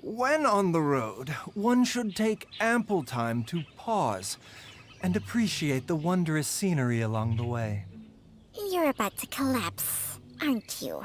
When on the road, one should take ample time to pause and appreciate the wondrous scenery along the way. You're about to collapse, aren't you?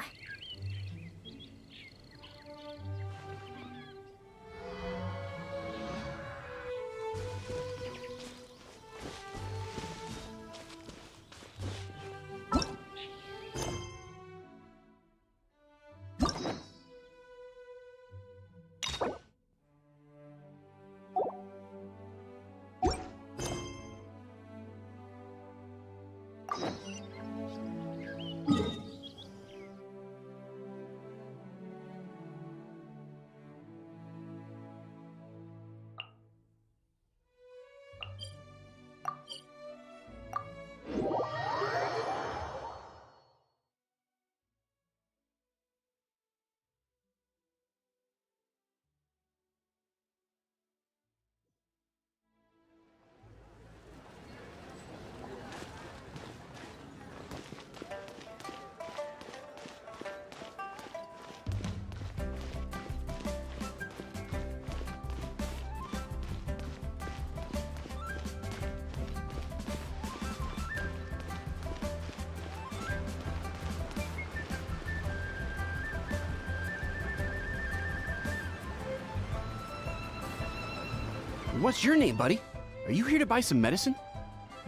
What's your name, buddy? Are you here to buy some medicine?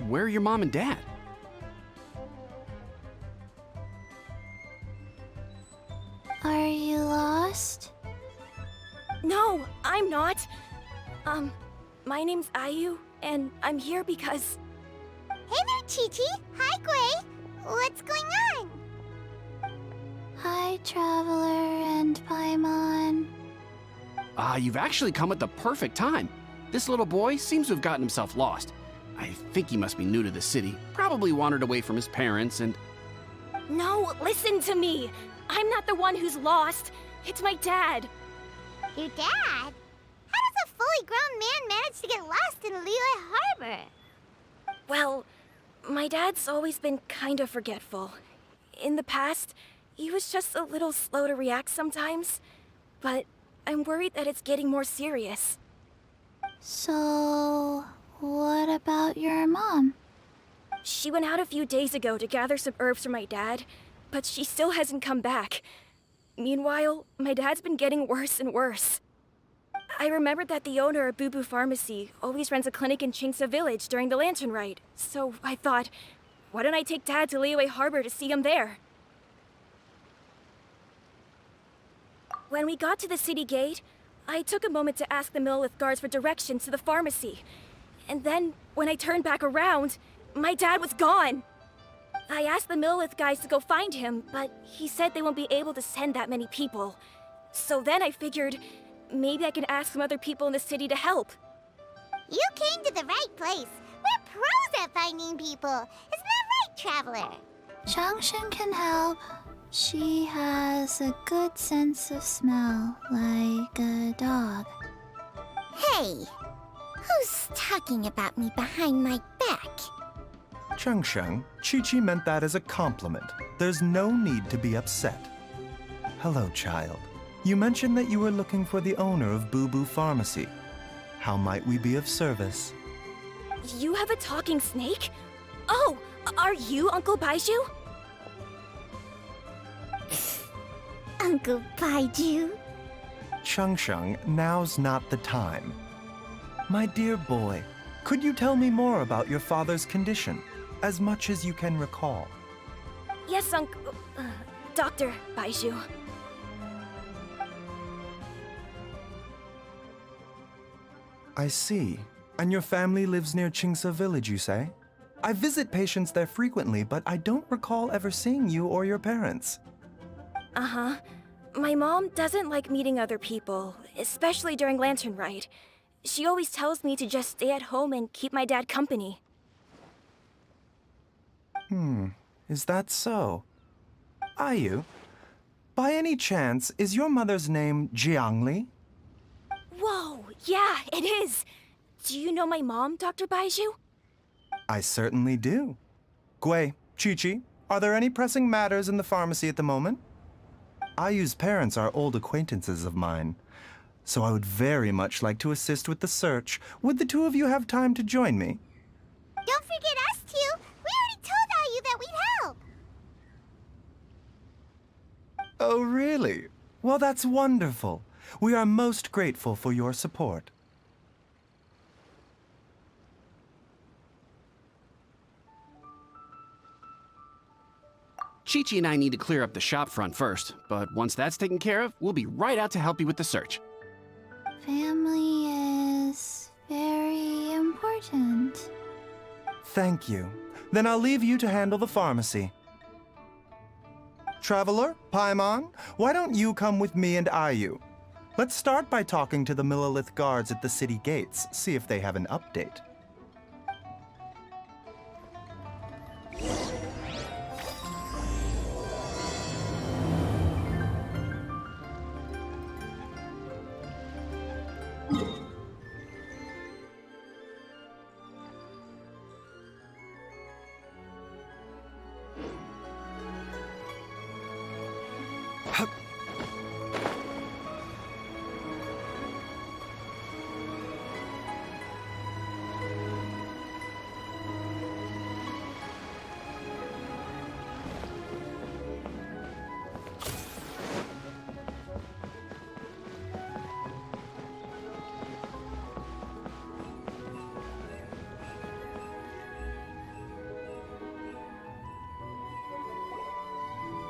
Where are your mom and dad? Are you lost? No, I'm not. My name's Ayu, and I'm here because... Hey there, Chi-Chi! Hi, Gui! What's going on? Hi, Traveler and Paimon. You've actually come at the perfect time. This little boy seems to have gotten himself lost. I think he must be new to the city. Probably wandered away from his parents and... No, listen to me! I'm not the one who's lost. It's my dad. Your dad? How does a fully grown man manage to get lost in Liyue Harbor? Well, my dad's always been kind of forgetful. In the past, he was just a little slow to react sometimes. But I'm worried that it's getting more serious. So, what about your mom? She went out a few days ago to gather some herbs for my dad, but she still hasn't come back. Meanwhile, my dad's been getting worse and worse. I remembered that the owner of Boo Boo Pharmacy always runs a clinic in Chingsa Village during the Lantern Rite, so I thought, why don't I take Dad to Liyue Harbor to see him there? When we got to the city gate, I took a moment to ask the Millith guards for directions to the pharmacy. And then, when I turned back around, my dad was gone! I asked the Millith guys to go find him, but he said they won't be able to send that many people. So then I figured, maybe I can ask some other people in the city to help. You came to the right place. We're pros at finding people. Isn't that right, Traveler? Changshan can help. She has a good sense of smell, like a dog. Hey! Who's talking about me behind my back? Changsheng, Chi-Chi meant that as a compliment. There's no need to be upset. Hello, child. You mentioned that you were looking for the owner of Boo Boo Pharmacy. How might we be of service? You have a talking snake? Oh, are you Uncle Baizhu? Uncle Baizhu? Changsheng, now's not the time. My dear boy, could you tell me more about your father's condition, as much as you can recall? Yes, Dr. Baizhu. I see. And your family lives near Chingsa Village, you say? I visit patients there frequently, but I don't recall ever seeing you or your parents. Uh-huh. My mom doesn't like meeting other people, especially during Lantern Rite. She always tells me to just stay at home and keep my dad company. Is that so? Ayu, by any chance, is your mother's name Jiangli? Whoa, yeah, it is! Do you know my mom, Dr. Baizhu? I certainly do. Gui, Chi-Chi, are there any pressing matters in the pharmacy at the moment? Ayu's parents are old acquaintances of mine, so I would very much like to assist with the search. Would the two of you have time to join me? Don't forget us two. We already told Ayu that we'd help. Oh, really? Well, that's wonderful. We are most grateful for your support. Chi-Chi and I need to clear up the shop front first, but once that's taken care of, we'll be right out to help you with the search. Family is very important. Thank you. Then I'll leave you to handle the pharmacy. Traveler, Paimon, why don't you come with me and Ayu? Let's start by talking to the Millilith guards at the city gates, see if they have an update.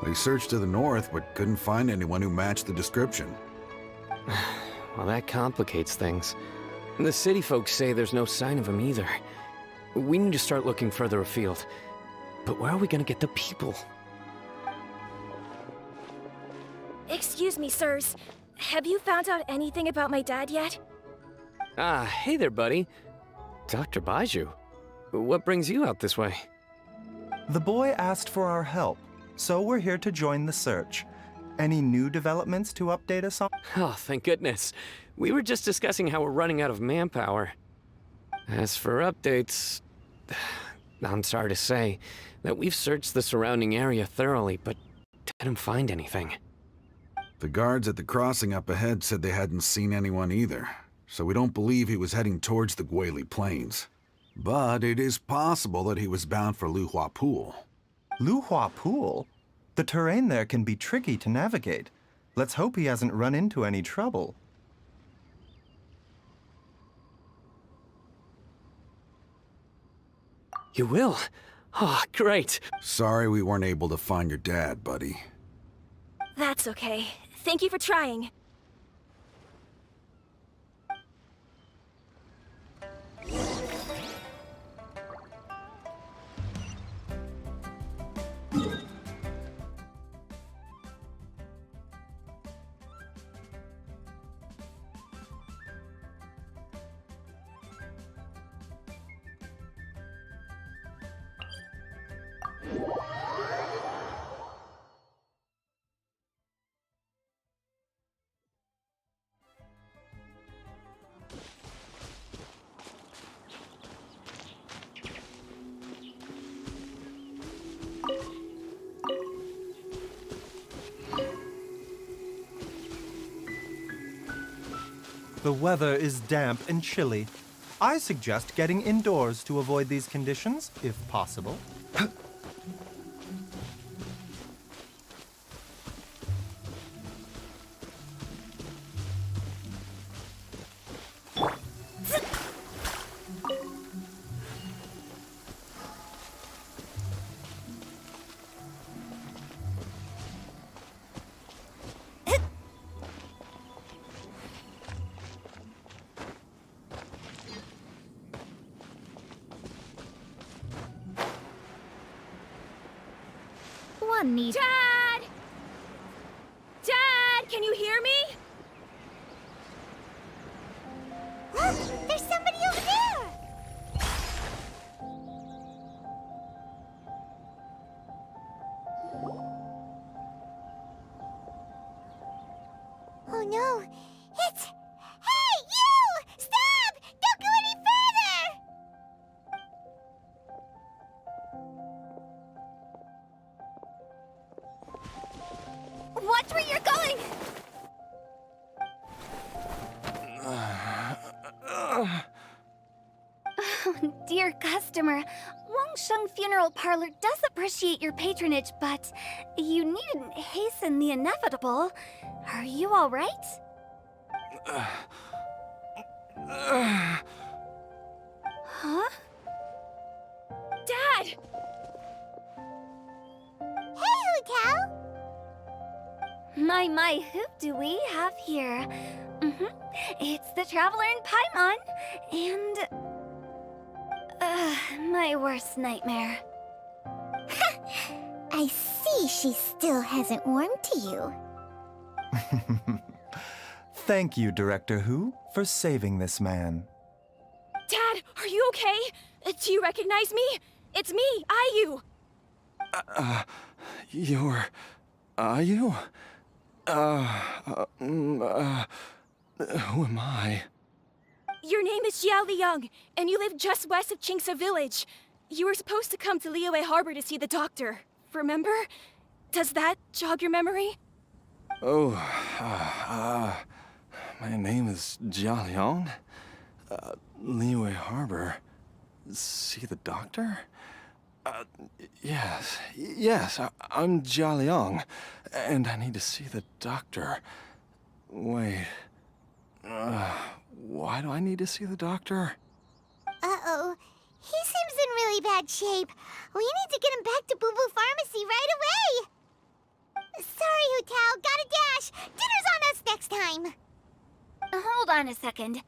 They searched to the north, but couldn't find anyone who matched the description. Well, that complicates things. The city folks say there's no sign of him either. We need to start looking further afield. But where are we gonna get the people? Excuse me, sirs. Have you found out anything about my dad yet? Ah, hey there, buddy. Dr. Baizhu. What brings you out this way? The boy asked for our help, so we're here to join the search. Any new developments to update us on? Oh, thank goodness. We were just discussing how we're running out of manpower. As for updates, I'm sorry to say that we've searched the surrounding area thoroughly, but didn't find anything. The guards at the crossing up ahead said they hadn't seen anyone either, so we don't believe he was heading towards the Guili Plains. But it is possible that he was bound for Luhua Pool. Luhua Pool? The terrain there can be tricky to navigate. Let's hope he hasn't run into any trouble. You will? Oh, great. Sorry we weren't able to find your dad, buddy. That's okay. Thank you for trying. The weather is damp and chilly. I suggest getting indoors to avoid these conditions, if possible. One need. Dad! Dad, can you hear me? Look, there's somebody over there. Oh no, it's... Hey, you! Stop! Don't go any further! Watch where you're customer. Wangsheng Funeral Parlor does appreciate your patronage, but you needn't hasten the inevitable. Are you all right? Huh? Dad! Hey, Hutao! My, who do we have here? It's the Traveler in Paimon, and... my worst nightmare. I see she still hasn't warmed to you. Thank you, Director Hu, for saving this man. Dad, are you okay? Do you recognize me? It's me, Ayu! Are you? Who am I? Your name is Xiao Liang, and you live just west of Qingse Village. You were supposed to come to Liyue Harbor to see the doctor. Remember? Does that jog your memory? Oh, my name is Jia Liang. Liyue Harbor. See the doctor? Yes, I'm Jia Liang, and I need to see the doctor. Wait, why do I need to see the doctor? Uh-oh. He seems in really bad shape. We need to get him back to Boo Boo Pharmacy right away! Sorry, Hutao. Gotta dash. Dinner's on us next time. Hold on a second.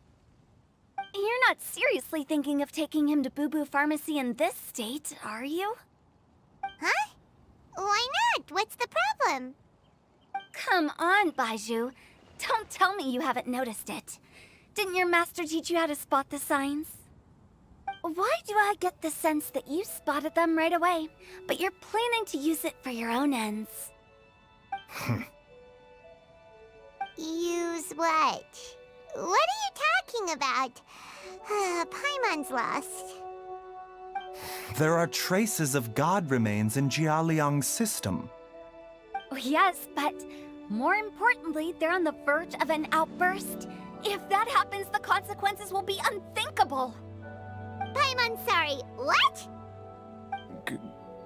You're not seriously thinking of taking him to Boo Boo Pharmacy in this state, are you? Huh? Why not? What's the problem? Come on, Baizhu. Don't tell me you haven't noticed it. Didn't your master teach you how to spot the signs? Why do I get the sense that you spotted them right away, but you're planning to use it for your own ends? Use what? What are you talking about? Paimon's lost. There are traces of god remains in Jia Liang's system. Yes, but more importantly, they're on the verge of an outburst. If that happens, the consequences will be unthinkable. Paimon, sorry, what?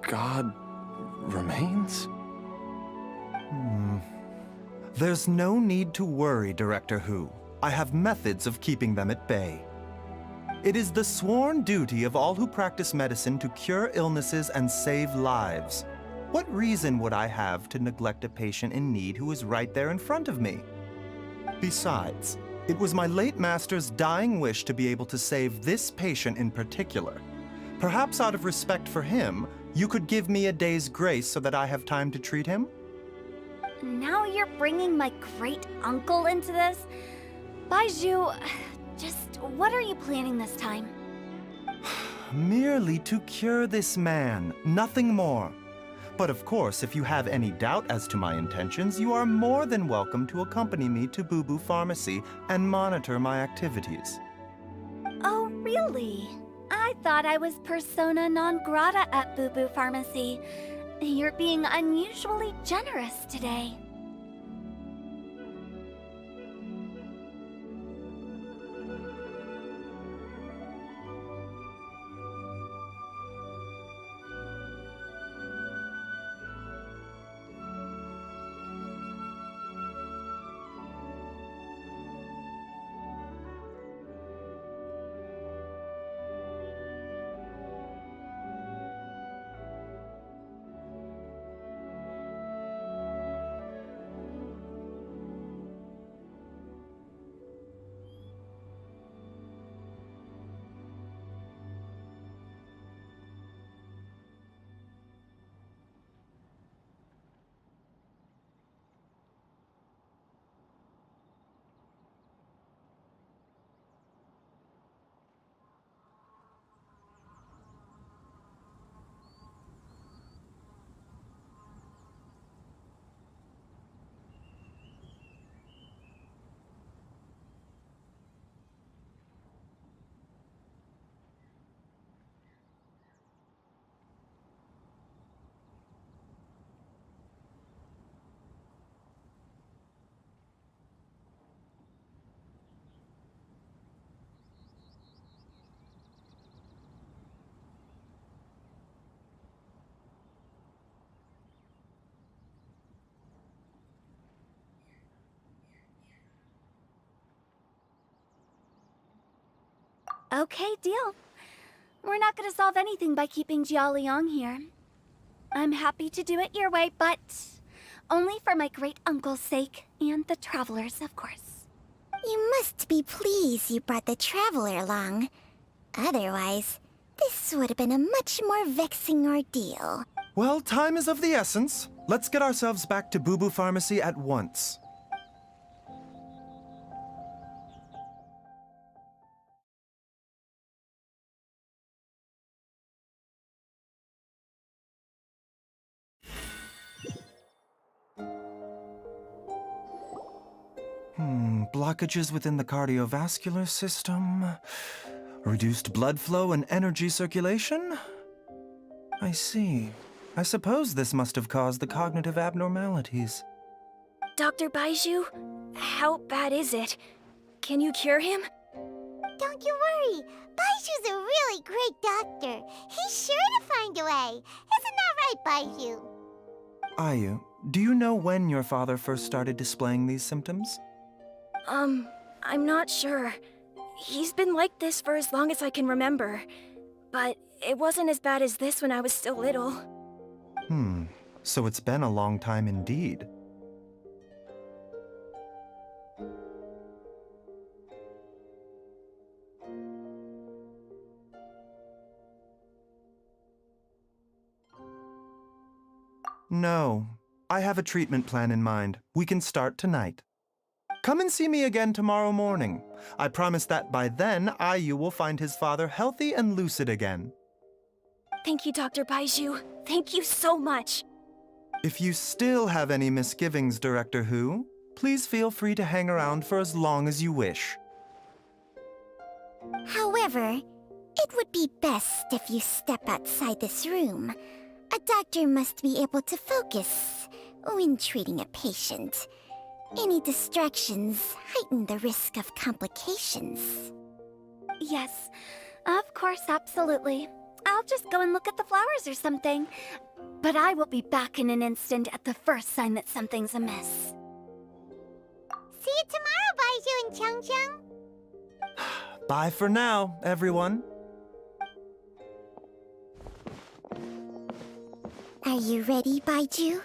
God remains? There's no need to worry, Director Hu. I have methods of keeping them at bay. It is the sworn duty of all who practice medicine to cure illnesses and save lives. What reason would I have to neglect a patient in need who is right there in front of me? Besides, it was my late master's dying wish to be able to save this patient in particular. Perhaps out of respect for him, you could give me a day's grace so that I have time to treat him? Now you're bringing my great-uncle into this? Baizhu, just what are you planning this time? Merely to cure this man, nothing more. But of course, if you have any doubt as to my intentions, you are more than welcome to accompany me to Boo Boo Pharmacy and monitor my activities. Oh, really? I thought I was persona non grata at Boo Boo Pharmacy. You're being unusually generous today. Okay, deal. We're not gonna solve anything by keeping Jialiang here. I'm happy to do it your way, but only for my great-uncle's sake and the travelers, of course. You must be pleased you brought the traveler along. Otherwise, this would have been a much more vexing ordeal. Well, time is of the essence. Let's get ourselves back to Boo Boo Pharmacy at once. Blockages within the cardiovascular system, reduced blood flow and energy circulation? I see. I suppose this must have caused the cognitive abnormalities. Dr. Baizhu, how bad is it? Can you cure him? Don't you worry. Baizhu's a really great doctor. He's sure to find a way. Isn't that right, Baizhu? Ayu, do you know when your father first started displaying these symptoms? I'm not sure. He's been like this for as long as I can remember. But it wasn't as bad as this when I was still little. So it's been a long time indeed. No, I have a treatment plan in mind. We can start tonight. Come and see me again tomorrow morning. I promise that by then, Ayu will find his father healthy and lucid again. Thank you, Dr. Baizhu. Thank you so much. If you still have any misgivings, Director Hu, please feel free to hang around for as long as you wish. However, it would be best if you step outside this room. A doctor must be able to focus when treating a patient. Any distractions heighten the risk of complications. Yes, of course, absolutely. I'll just go and look at the flowers or something. But I will be back in an instant at the first sign that something's amiss. See you tomorrow, Baizhu and Changcheng. Bye for now, everyone. Are you ready, Baizhu?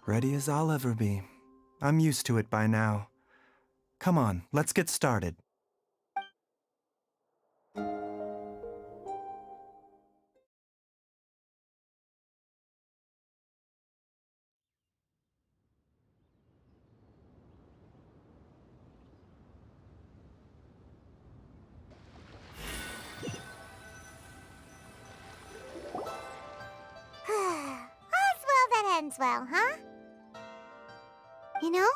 Ready as I'll ever be. I'm used to it by now. Come on, let's get started. All's well that ends well, huh? You know,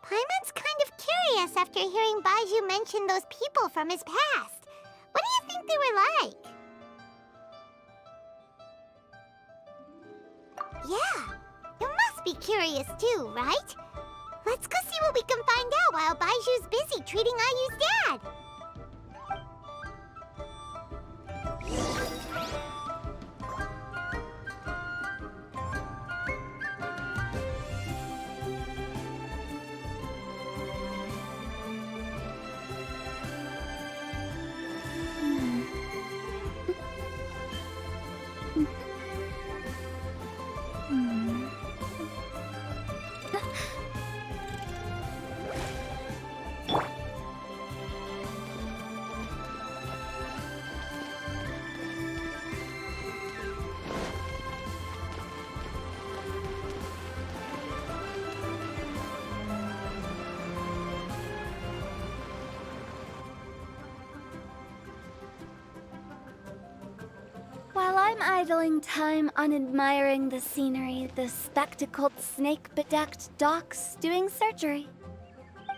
Paimon's kind of curious after hearing Baizhu mention those people from his past. What do you think they were like? Yeah, you must be curious too, right? Let's go see what we can find out while Baizhu's busy treating Ayu's dad. While I'm idling time on admiring the scenery, the spectacled snake-bedecked docs doing surgery.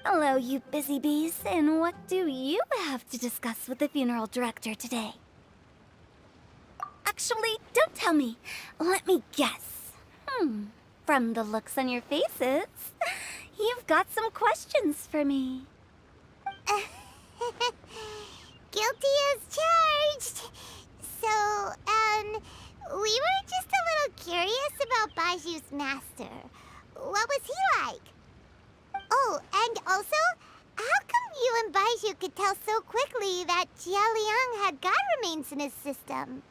Hello, you busy bees, and what do you have to discuss with the funeral director today? Actually, don't tell me. Let me guess. From the looks on your faces, you've got some questions for me. Guilty as charged. So, we were just a little curious about Baizhu's master. What was he like? Oh, and also, how come you and Baizhu could tell so quickly that Jialiang had god remains in his system.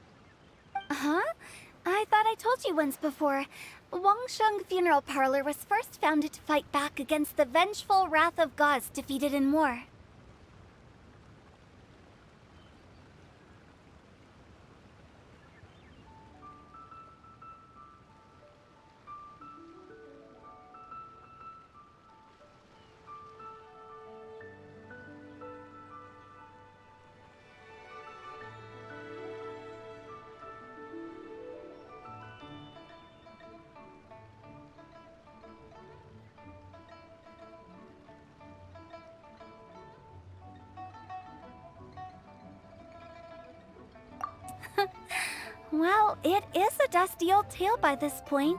Huh? I thought I told you once before. Wangsheng Funeral Parlor was first founded to fight back against the vengeful wrath of gods defeated in war. Well, it is a dusty old tale by this point.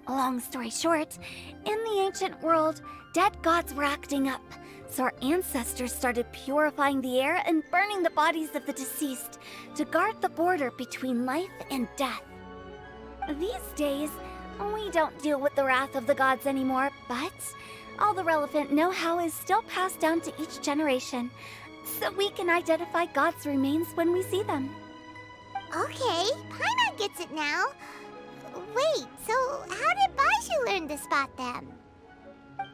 Long story short, in the ancient world, dead gods were acting up, so our ancestors started purifying the air and burning the bodies of the deceased to guard the border between life and death. These days, we don't deal with the wrath of the gods anymore, but all the relevant know-how is still passed down to each generation, so we can identify gods' remains when we see them. Okay, Paimon gets it now. Wait, so how did Baizhu learn to spot them?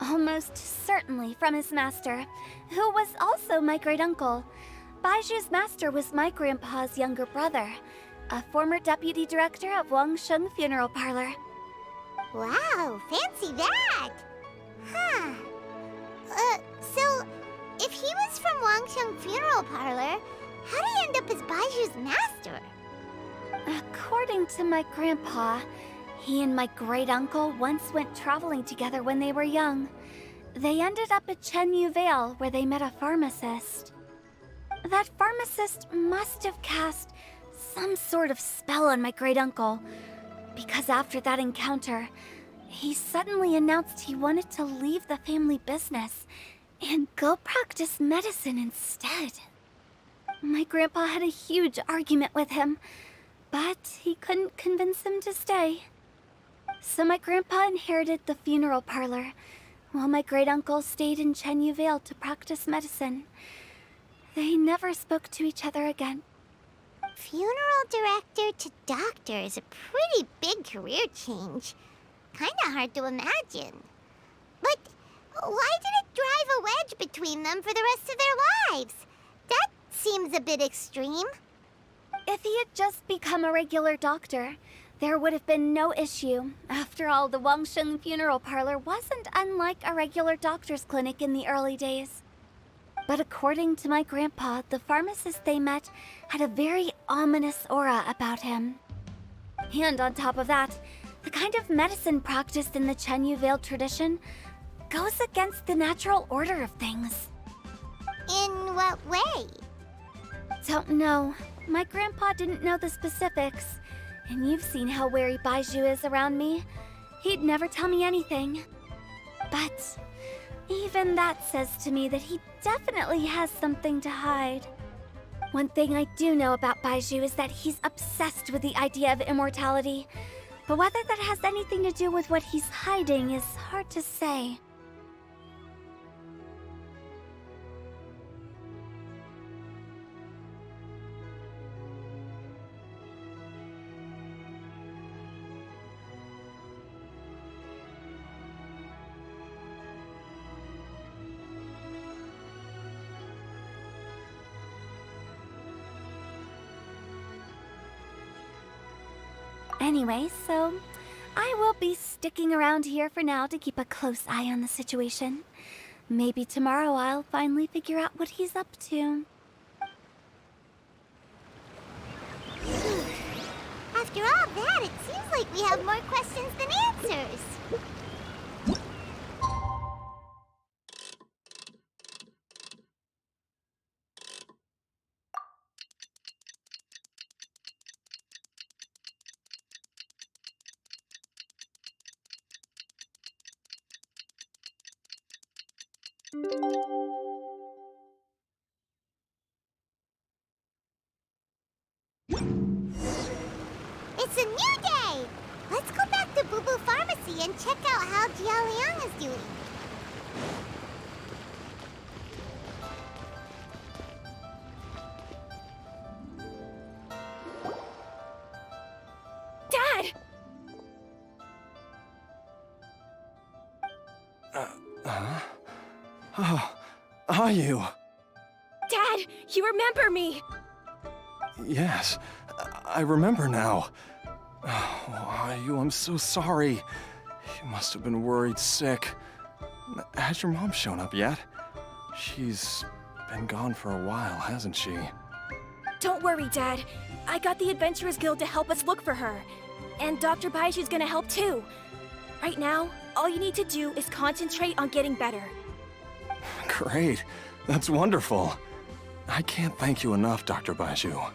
Almost certainly from his master, who was also my great-uncle. Baizhu's master was my grandpa's younger brother, a former deputy director of Wangsheng Funeral Parlor. Wow, fancy that! Huh. So, if he was from Wangsheng Funeral Parlor, how did he end up as Baizhu's master? According to my grandpa, he and my great-uncle once went traveling together when they were young. They ended up at Chenyu Vale, where they met a pharmacist. That pharmacist must have cast some sort of spell on my great-uncle, because after that encounter, he suddenly announced he wanted to leave the family business and go practice medicine instead. My grandpa had a huge argument with him, but he couldn't convince him to stay. So my grandpa inherited the funeral parlor, while my great-uncle stayed in Chenyu Vale to practice medicine. They never spoke to each other again. Funeral director to doctor is a pretty big career change. Kinda hard to imagine. But why did it drive a wedge between them for the rest of their lives? That seems a bit extreme. If he had just become a regular doctor, there would have been no issue. After all, the Wangsheng Funeral Parlor wasn't unlike a regular doctor's clinic in the early days. But according to my grandpa, the pharmacist they met had a very ominous aura about him. And on top of that, the kind of medicine practiced in the Chenyu Vale tradition goes against the natural order of things. In what way? Don't know. My grandpa didn't know the specifics, and you've seen how wary Baizhu is around me. He'd never tell me anything. But even that says to me that he definitely has something to hide. One thing I do know about Baizhu is that he's obsessed with the idea of immortality, but whether that has anything to do with what he's hiding is hard to say. Anyway, so I will be sticking around here for now to keep a close eye on the situation. Maybe tomorrow I'll finally figure out what he's up to. After all that, it seems like we have more questions than answers. It's a new day! Let's go back to Boo Boo Pharmacy and check out how Jialiang is doing. Oh, are you? Dad, you remember me! Yes, I remember now. Oh, I'm so sorry. You must have been worried sick. Has your mom shown up yet? She's been gone for a while, hasn't she? Don't worry, Dad. I got the Adventurers Guild to help us look for her. And Dr. Baizhu's gonna help too. Right now, all you need to do is concentrate on getting better. Great. That's wonderful. I can't thank you enough, Dr. Baizhu.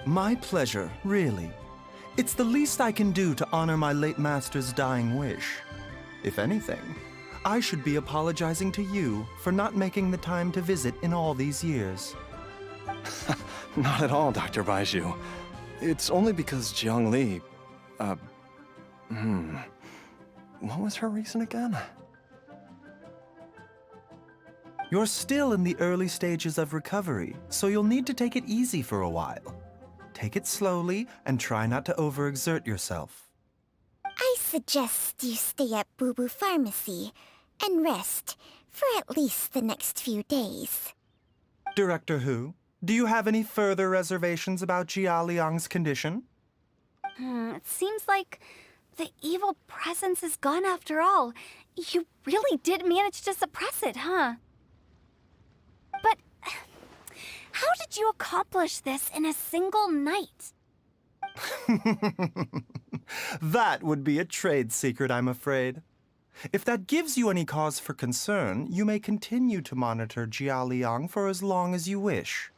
My pleasure, really. It's the least I can do to honor my late master's dying wish. If anything, I should be apologizing to you for not making the time to visit in all these years. Not at all, Dr. Baizhu. It's only because Jiang Li... What was her reason again? You're still in the early stages of recovery, so you'll need to take it easy for a while. Take it slowly and try not to overexert yourself. I suggest you stay at Boo Boo Pharmacy and rest for at least the next few days. Director Hu, do you have any further reservations about Jia Liang's condition? It seems like the evil presence is gone after all. You really did manage to suppress it, huh? But how did you accomplish this in a single night? That would be a trade secret, I'm afraid. If that gives you any cause for concern, you may continue to monitor Jia Liang for as long as you wish.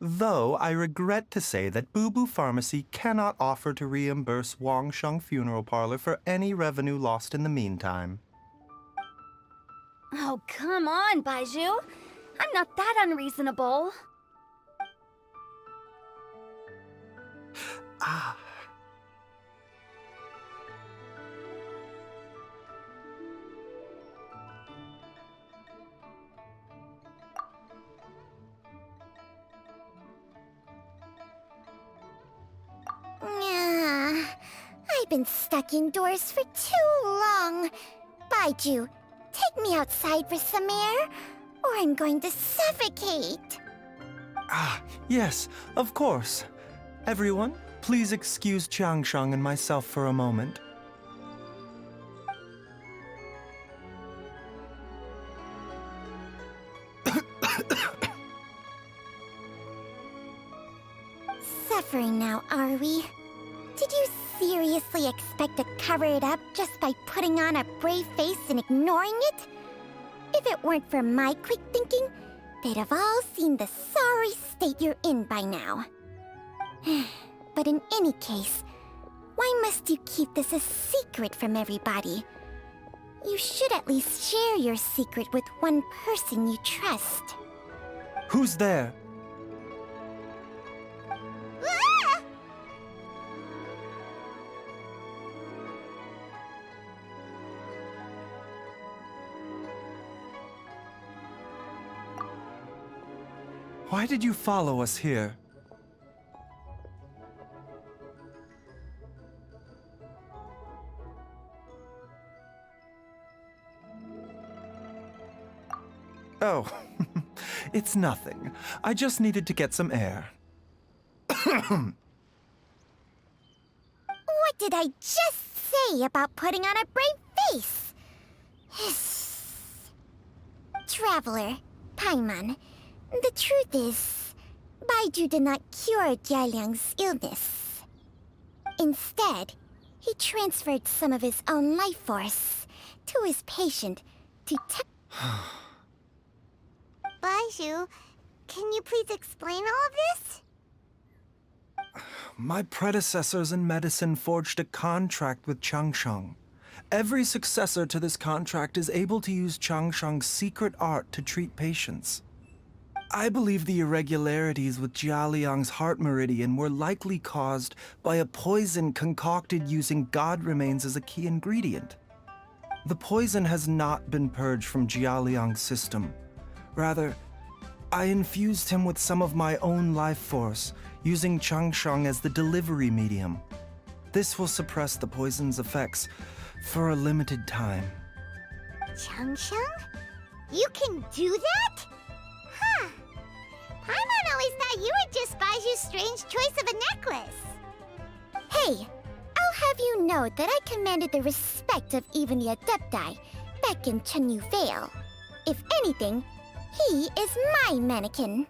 Though I regret to say that Boo Boo Pharmacy cannot offer to reimburse Wang Sheng Funeral Parlor for any revenue lost in the meantime. Oh, come on, Baizhu. I'm not that unreasonable. Ah. I've been stuck indoors for too long. Baizhu, take me outside for some air, or I'm going to suffocate. Ah, yes, of course. Everyone, please excuse Changsheng and myself for a moment. Suffering now, are we? Did you seriously expect to cover it up just by putting on a brave face and ignoring it? If it weren't for my quick thinking, they'd have all seen the sorry state you're in by now. But in any case, why must you keep this a secret from everybody? You should at least share your secret with one person you trust. Who's there? Ah! Why did you follow us here? Oh, it's nothing. I just needed to get some air. What did I just say about putting on a brave face? Traveler, Paimon, the truth is, Baizhu did not cure Jialiang's illness. Instead, he transferred some of his own life force to his patient to Baizhu, can you please explain all of this? My predecessors in medicine forged a contract with Changsheng. Every successor to this contract is able to use Changsheng's secret art to treat patients. I believe the irregularities with Jia Liang's heart meridian were likely caused by a poison concocted using god remains as a key ingredient. The poison has not been purged from Jia Liang's system. Rather, I infused him with some of my own life force, using Changsheng as the delivery medium. This will suppress the poison's effects For a limited time. Changsheng? You can do that? Huh. Paimon always thought you were just Baizhu's strange choice of a necklace. Hey, I'll have you know that I commanded the respect of even the Adepti back in Chenyu Vale. If anything, he is my mannequin.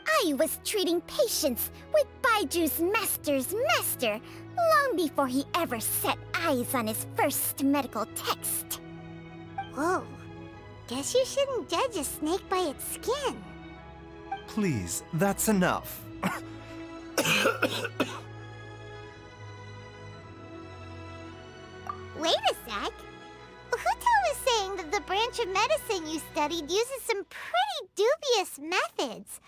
I was treating patients with Baiju's master's master long before he ever set eyes on his first medical text. Whoa. Guess you shouldn't judge a snake by its skin. Please, that's enough. Wait a sec. Huto was saying that the branch of medicine you studied uses some pretty dubious methods.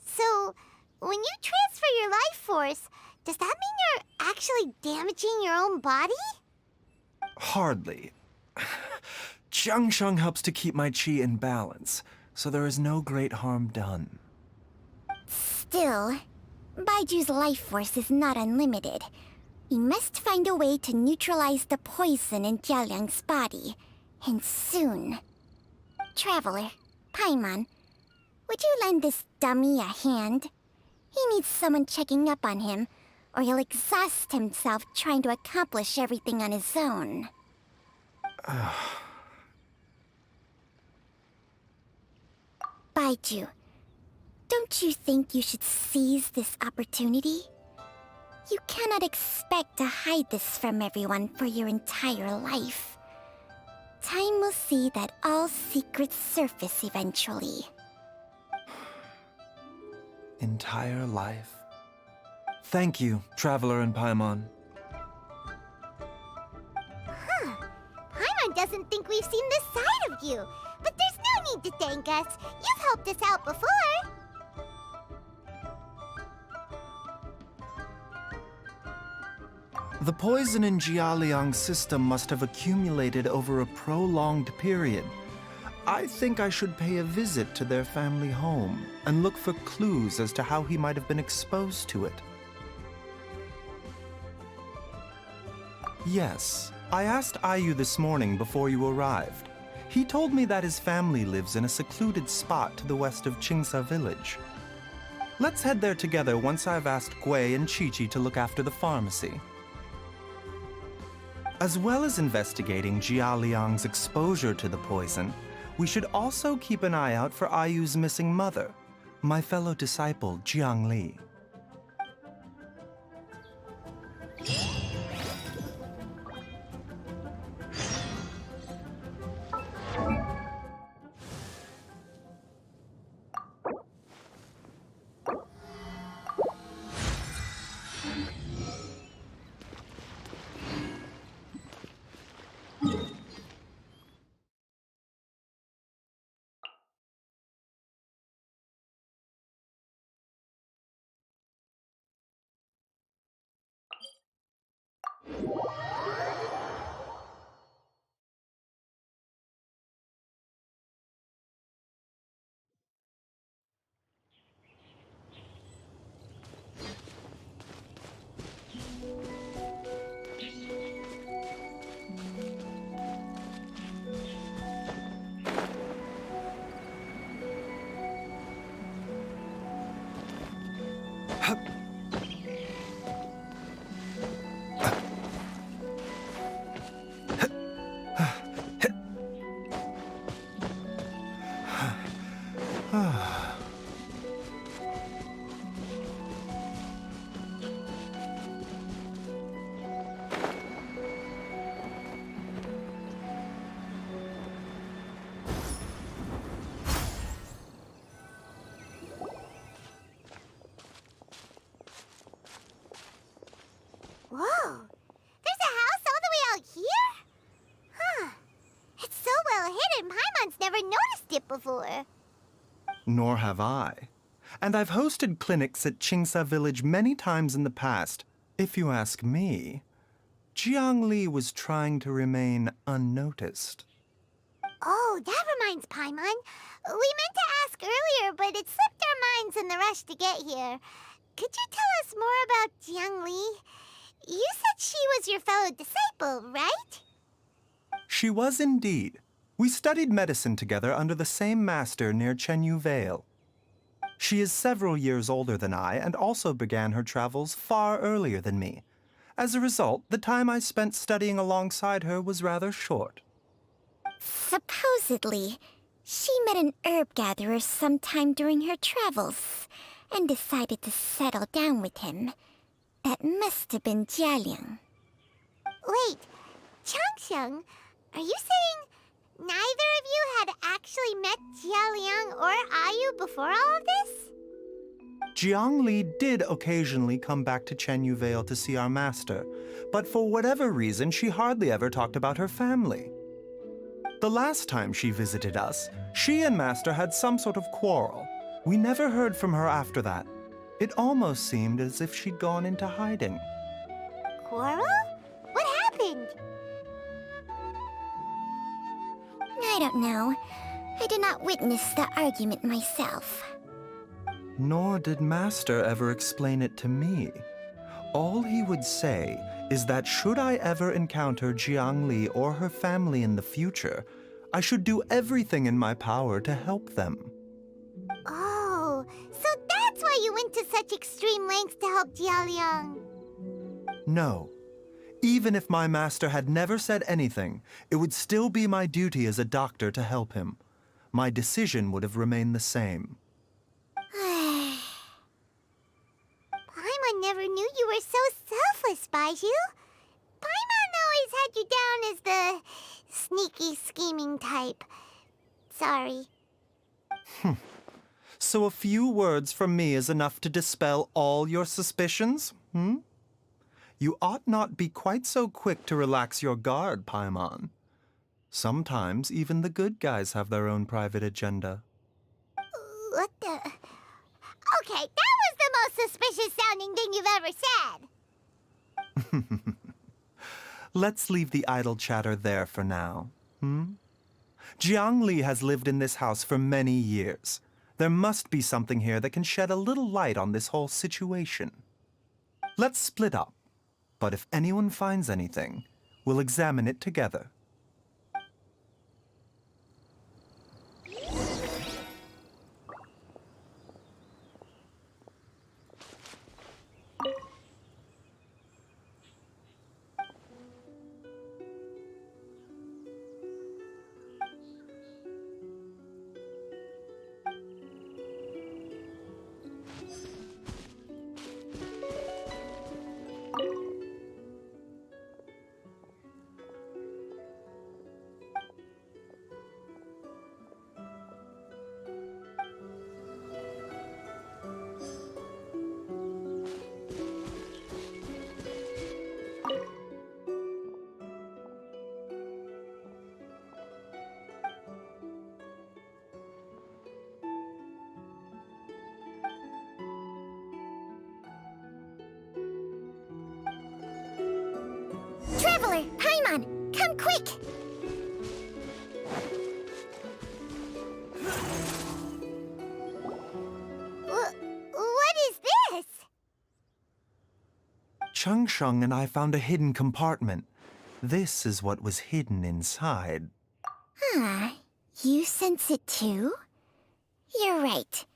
So, when you transfer your life force, does that mean you're actually damaging your own body? Hardly. Changsheng helps to keep my chi in balance, so there is no great harm done. Still, Baiju's life force is not unlimited. We must find a way to neutralize the poison in Jialiang's body, and soon. Traveler, Paimon, would you lend this dummy a hand? He needs someone checking up on him, or he'll exhaust himself trying to accomplish everything on his own. Baizhu, don't you think you should seize this opportunity? You cannot expect to hide this from everyone for your entire life. Time will see that all secrets surface eventually. Entire life. Thank you, Traveler and Paimon. Huh. Paimon doesn't think we've seen this side of you. But there's no need to thank us. You've helped us out before. The poison in Jialiang's system must have accumulated over a prolonged period. I think I should pay a visit to their family home and look for clues as to how he might have been exposed to it. Yes, I asked Ayu this morning before you arrived. He told me that his family lives in a secluded spot to the west of Qingsa village. Let's head there together once I've asked Gui and Chi-Chi to look after the pharmacy. As well as investigating Jialiang's exposure to the poison, we should also keep an eye out for Ayu's missing mother, my fellow disciple Jiang Li. Whoa! There's a house all the way out here? Huh. It's so well hidden, Paimon's never noticed it before. Nor have I. And I've hosted clinics at Qingsa village many times in the past. If you ask me, Jiang Li was trying to remain unnoticed. Oh, that reminds Paimon. We meant to ask earlier, but it slipped our minds in the rush to get here. Could you tell us more about Jiang Li? You said she was your fellow disciple, right? She was indeed. We studied medicine together under the same master near Chenyu Vale. She is several years older than I and also began her travels far earlier than me. As a result, the time I spent studying alongside her was rather short. Supposedly, she met an herb gatherer sometime during her travels and decided to settle down with him. That must have been Jialiang. Wait, Changsheng, are you saying neither of you had actually met Jialiang or Ayu before all of this? Jiang Li did occasionally come back to Chenyu Vale to see our master, but for whatever reason, she hardly ever talked about her family. The last time she visited us, she and Master had some sort of quarrel. We never heard from her after that. It almost seemed as if she'd gone into hiding. Quarrel? What happened? I don't know. I did not witness the argument myself. Nor did Master ever explain it to me. All he would say is that should I ever encounter Jiang Li or her family in the future, I should do everything in my power to help them. Oh, so that's why you went to such extreme lengths to help Jialiang. No. Even if my master had never said anything, it would still be my duty as a doctor to help him. My decision would have remained the same. Paimon never knew you were so selfless, Baizhu. Paimon always had you down as the sneaky, scheming type. Sorry. So a few words from me is enough to dispel all your suspicions, hmm? You ought not be quite so quick to relax your guard, Paimon. Sometimes even the good guys have their own private agenda. What the... Okay, that was the most suspicious-sounding thing you've ever said. Let's leave the idle chatter there for now, hmm? Jiang Li has lived in this house for many years. There must be something here that can shed a little light on this whole situation. Let's split up, but if anyone finds anything, we'll examine it together. Traveler, Paimon, come quick! What is this? Changsheng and I found a hidden compartment. This is what was hidden inside. You sense it too? You're right.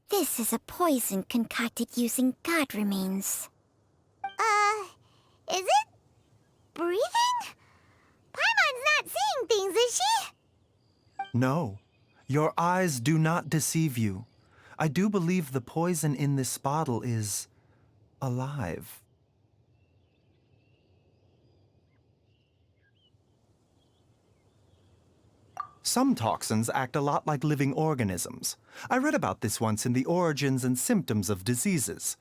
This is a poison concocted using god remains. Is it breathing? Paimon's not seeing things, is she? No, your eyes do not deceive you. I do believe the poison in this bottle is alive. Some toxins act a lot like living organisms. I read about this once in the Origins and Symptoms of Diseases.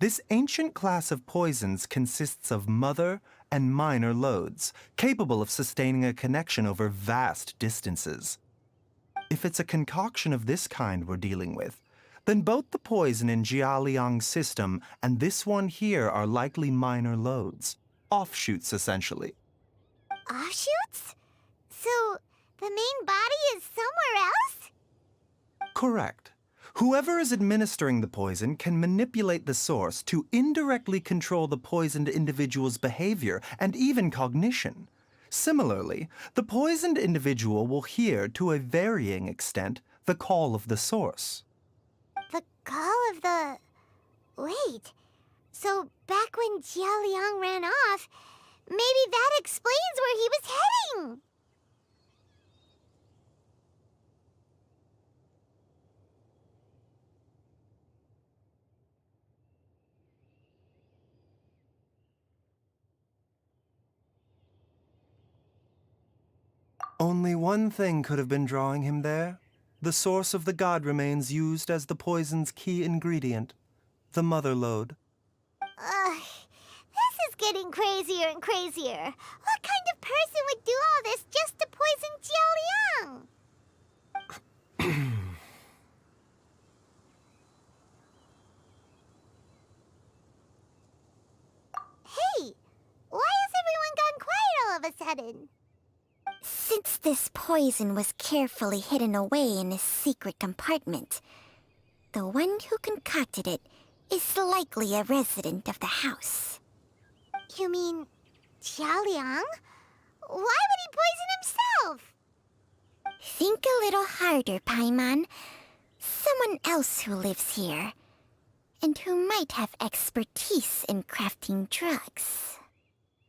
This ancient class of poisons consists of mother and minor loads, capable of sustaining a connection over vast distances. If it's a concoction of this kind we're dealing with, then both the poison in Jialiang's system and this one here are likely minor loads. Offshoots, essentially. Offshoots? So, the main body is somewhere else? Correct. Whoever is administering the poison can manipulate the source to indirectly control the poisoned individual's behavior and even cognition. Similarly, the poisoned individual will hear, to a varying extent, the call of the source. The call of the... Wait. So back when Jia Liang ran off, maybe that explains where he was heading. Only one thing could have been drawing him there. The source of the god remains used as the poison's key ingredient, the mother lode. This is getting crazier and crazier. What kind of person would do all this just to poison Jia Liang? Hey, why has everyone gone quiet all of a sudden? Since this poison was carefully hidden away in a secret compartment, the one who concocted it is likely a resident of the house. You mean Jia Liang? Why would he poison himself? Think a little harder, Paimon. Someone else who lives here, and who might have expertise in crafting drugs.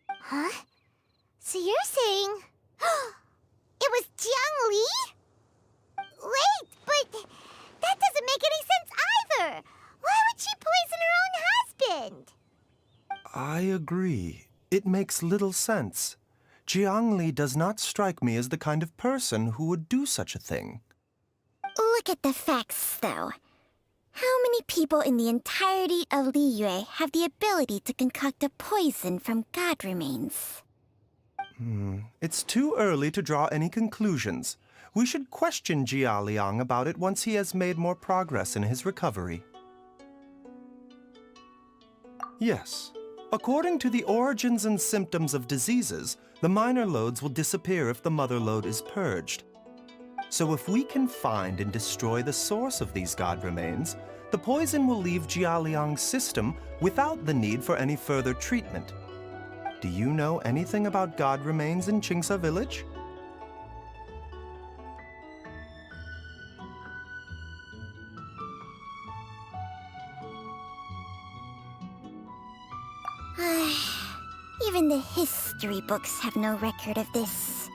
Huh? So you're saying... it was Jiang Li? Wait, but that doesn't make any sense either. Why would she poison her own husband? I agree. It makes little sense. Jiang Li does not strike me as the kind of person who would do such a thing. Look at the facts, though. How many people in the entirety of Liyue have the ability to concoct a poison from god remains? It's too early to draw any conclusions. We should question Jia Liang about it once he has made more progress in his recovery. Yes. According to the origins and symptoms of diseases, the minor lodes will disappear if the mother lode is purged. So if we can find and destroy the source of these god remains, the poison will leave Jia Liang's system without the need for any further treatment. Do you know anything about god remains in Qingsa village? Even the history books have no record of this.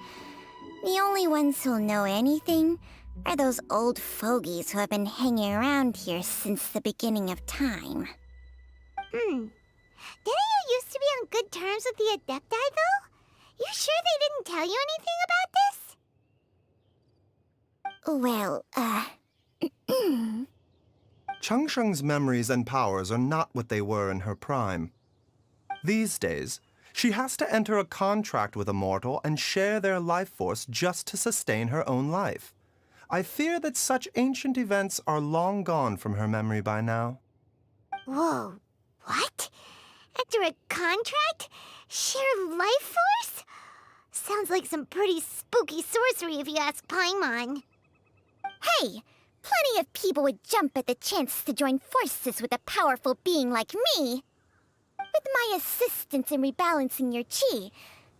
The only ones who'll know anything are those old fogies who have been hanging around here since the beginning of time. Didn't you used to be on good terms with the Adepti, though? You sure they didn't tell you anything about this? Well, Changsheng's memories and powers are not what they were in her prime. These days, she has to enter a contract with a mortal and share their life force just to sustain her own life. I fear that such ancient events are long gone from her memory by now. Whoa, what? After a contract? Share life force? Sounds like some pretty spooky sorcery if you ask Paimon. hey, plenty of people would jump at the chance to join forces with a powerful being like me. With my assistance in rebalancing your chi,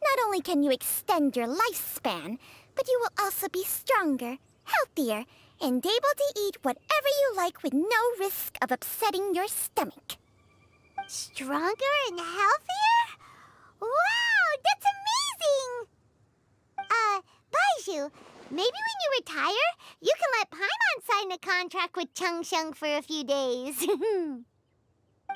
not only can you extend your lifespan, but you will also be stronger, healthier, and able to eat whatever you like with no risk of upsetting your stomach. Stronger and healthier? Wow, that's amazing! Baizhu, maybe when you retire, you can let Paimon sign a contract with Changsheng for a few days.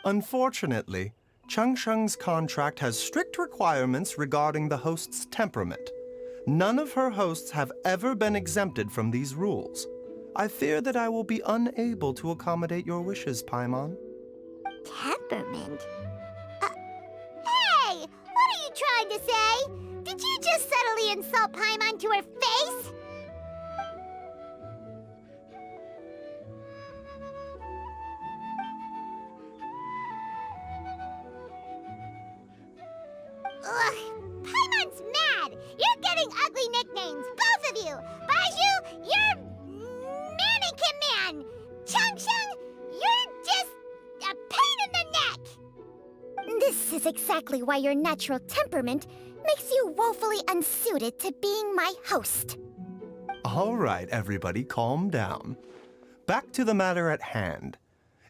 Unfortunately, Changsheng's contract has strict requirements regarding the host's temperament. None of her hosts have ever been exempted from these rules. I fear that I will be unable to accommodate your wishes, Paimon. Temperament? Hey! What are you trying to say? Did you just subtly insult Paimon to her face? Ugh, Paimon's mad! You're getting ugly nicknames, both of you! Baizhu, you're Mannequin Man! Changsheng, you're just a pain in the neck! This is exactly why your natural temperament makes you woefully unsuited to being my host. All right, everybody, calm down. Back to the matter at hand.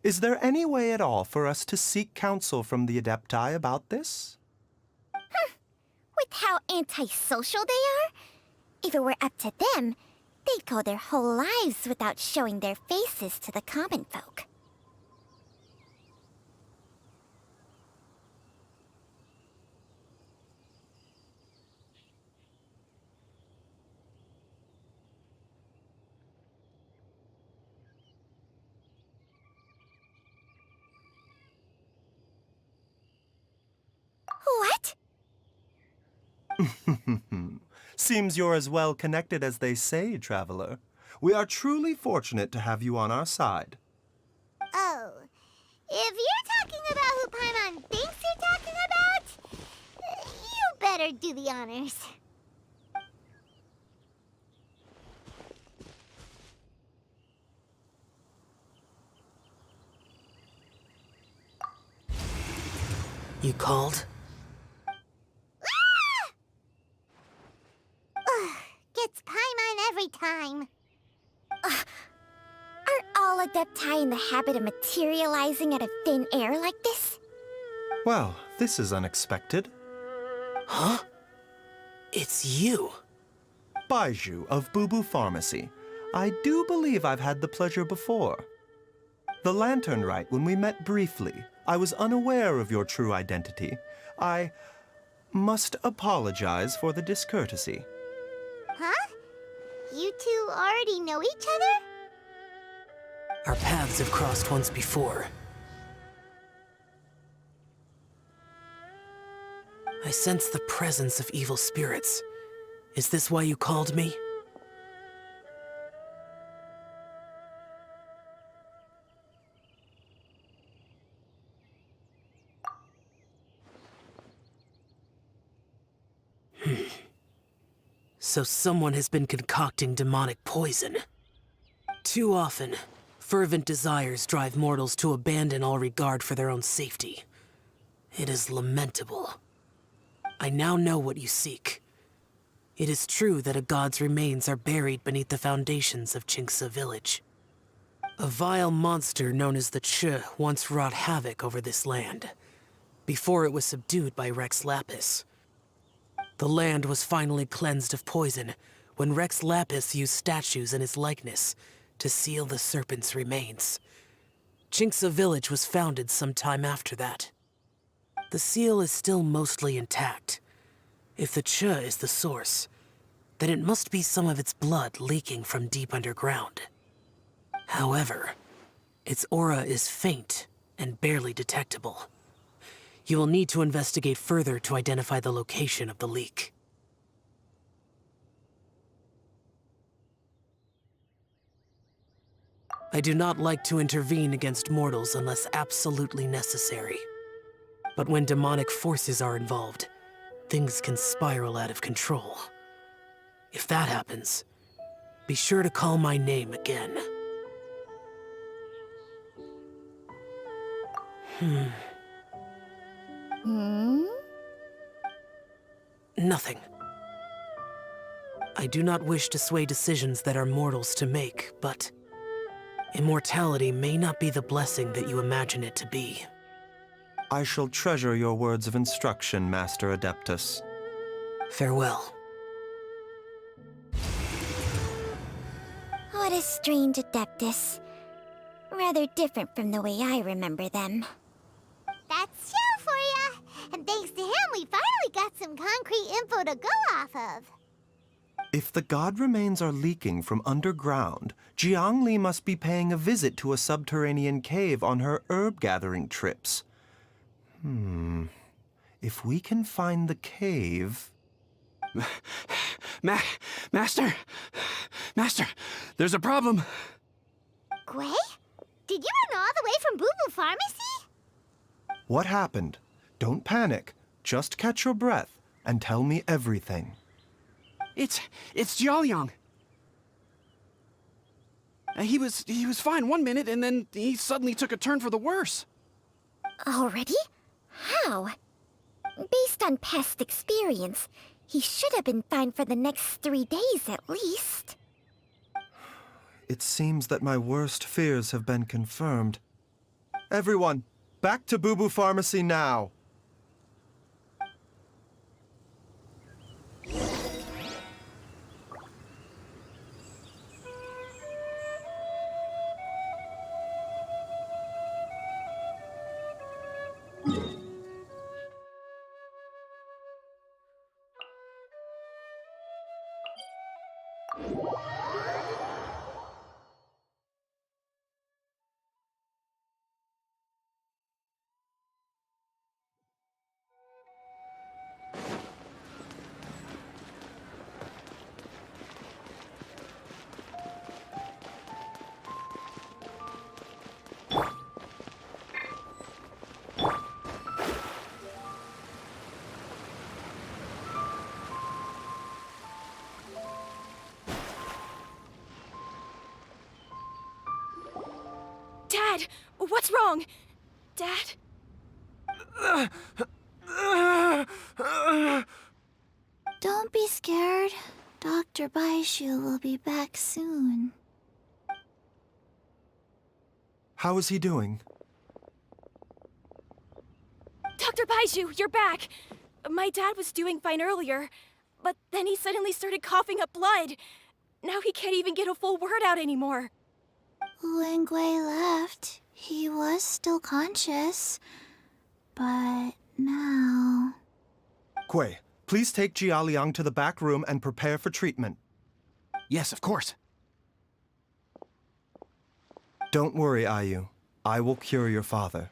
Is there any way at all for us to seek counsel from the Adepti about this? With how antisocial they are, if it were up to them, they'd go their whole lives without showing their faces to the common folk. What? Seems you're as well connected as they say, traveler. We are truly fortunate to have you on our side. Oh, if you're talking about who Paimon thinks you're talking about, you better do the honors. You called? Gets Paimon every time. Are all Adepti in the habit of materializing out of thin air like this? Well, this is unexpected. Huh? It's you. Baizhu of Bubu Pharmacy. I do believe I've had the pleasure before. The Lantern Rite, when we met briefly, I was unaware of your true identity. I must apologize for the discourtesy. Huh? You two already know each other? Our paths have crossed once before. I sense the presence of evil spirits. Is this why you called me? So someone has been concocting demonic poison. Too often, fervent desires drive mortals to abandon all regard for their own safety. It is lamentable. I now know what you seek. It is true that a god's remains are buried beneath the foundations of Qingce village. A vile monster known as the Che once wrought havoc over this land, before it was subdued by Rex Lapis. The land was finally cleansed of poison when Rex Lapis used statues in his likeness to seal the serpent's remains. Qingce village was founded some time after that. The seal is still mostly intact. If the Che is the source, then it must be some of its blood leaking from deep underground. However, its aura is faint and barely detectable. You will need to investigate further to identify the location of the leak. I do not like to intervene against mortals unless absolutely necessary. But when demonic forces are involved, things can spiral out of control. If that happens, be sure to call my name again. Nothing. I do not wish to sway decisions that are mortals to make, but immortality may not be the blessing that you imagine it to be. I shall treasure your words of instruction, Master Adeptus. Farewell. What a strange Adeptus. Rather different from the way I remember them. That's Xiao for ya! And thanks to him, we finally got some concrete info to go off of. If the god remains are leaking from underground, Jiangli must be paying a visit to a subterranean cave on her herb-gathering trips. If we can find the cave... Master! Master, there's a problem. Gwei? Did you run all the way from Bubu Pharmacy? What happened? Don't panic. Just catch your breath and tell me everything. It's Jiaoyang. He was fine one minute, and then he suddenly took a turn for the worse. Already? How? Based on past experience, he should have been fine for the next 3 days at least. It seems that my worst fears have been confirmed. Everyone, back to Boo Boo Pharmacy now! Dad, what's wrong? Dad? Don't be scared. Dr. Baizhu will be back soon. How is he doing? Dr. Baizhu, you're back! My dad was doing fine earlier, but then he suddenly started coughing up blood. Now he can't even get a full word out anymore. When Gui left, he was still conscious. But now... Gui, please take Jialiang to the back room and prepare for treatment. Yes, of course. Don't worry, Ayu. I will cure your father.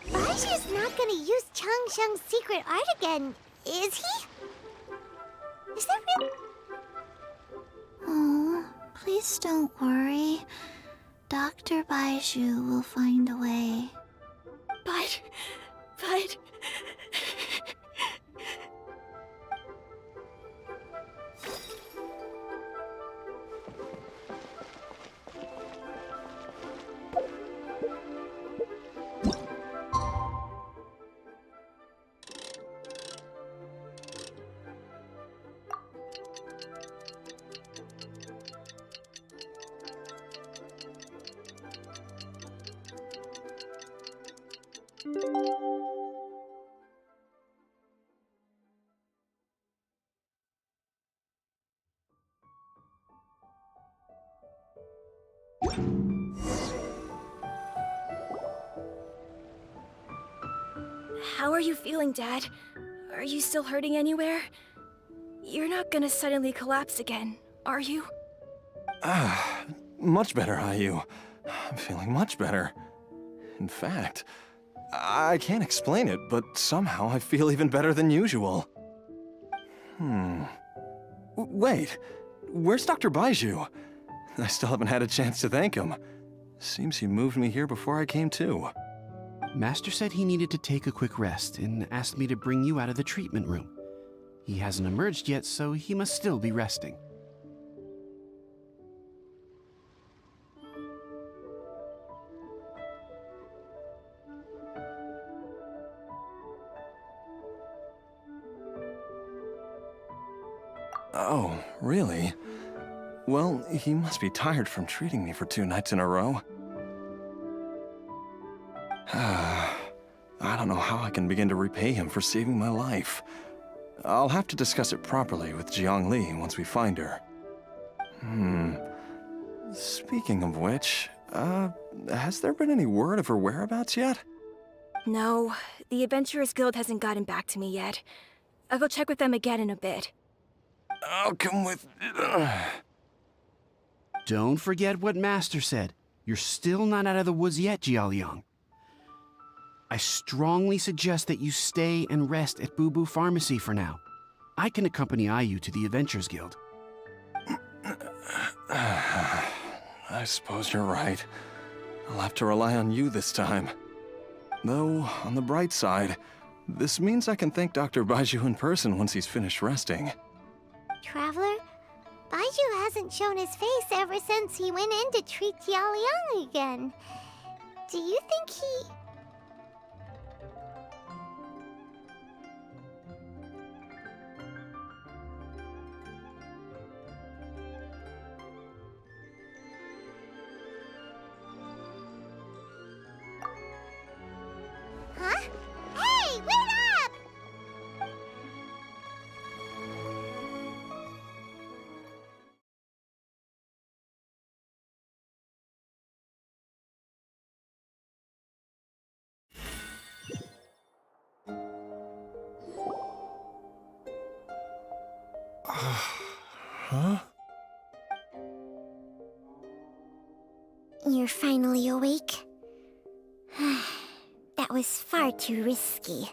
Baizhu's not gonna use Changsheng's secret art again, is he? Is that real? Oh, please don't worry. Dr. Baizhu will find a way. But... How are you feeling, Dad? Are you still hurting anywhere? You're not gonna suddenly collapse again, are you? Much better, Ayu. I'm feeling much better. In fact, I can't explain it, but somehow I feel even better than usual. Wait, where's Dr. Baizhu? I still haven't had a chance to thank him. Seems he moved me here before I came to. Master said he needed to take a quick rest and asked me to bring you out of the treatment room. He hasn't emerged yet, so he must still be resting. Oh, really? Well, he must be tired from treating me for 2 nights in a row. I don't know how I can begin to repay him for saving my life. I'll have to discuss it properly with Jiangli once we find her. Speaking of which, has there been any word of her whereabouts yet? No, the Adventurers Guild hasn't gotten back to me yet. I'll go check with them again in a bit. I'll come with... Don't forget what Master said. You're still not out of the woods yet, Jialiang. I strongly suggest that you stay and rest at Boo Boo Pharmacy for now. I can accompany Ayu to the Adventurers Guild. I suppose you're right. I'll have to rely on you this time. Though, on the bright side, this means I can thank Dr. Baizhu in person once he's finished resting. Traveler, Baizhu hasn't shown his face ever since he went in to treat Jialiang again. Do you think he... Huh? Hey, wait up! Huh? You're finally awake? That was far too risky,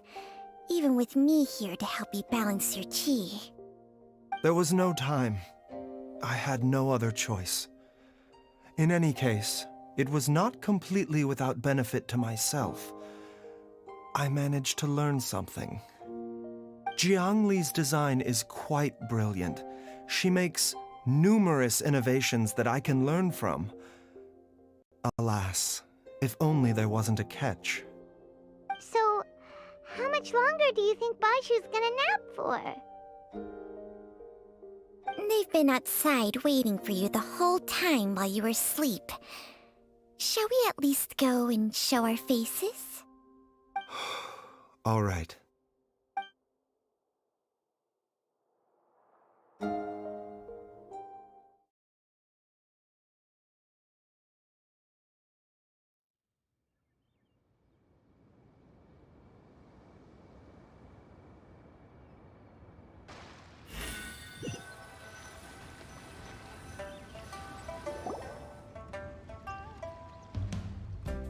even with me here to help you balance your chi. There was no time. I had no other choice. In any case, it was not completely without benefit to myself. I managed to learn something. Jiang Li's design is quite brilliant. She makes numerous innovations that I can learn from. Alas, if only there wasn't a catch. So, how much longer do you think Baizhu's gonna nap for? They've been outside waiting for you the whole time while you were asleep. Shall we at least go and show our faces? All right.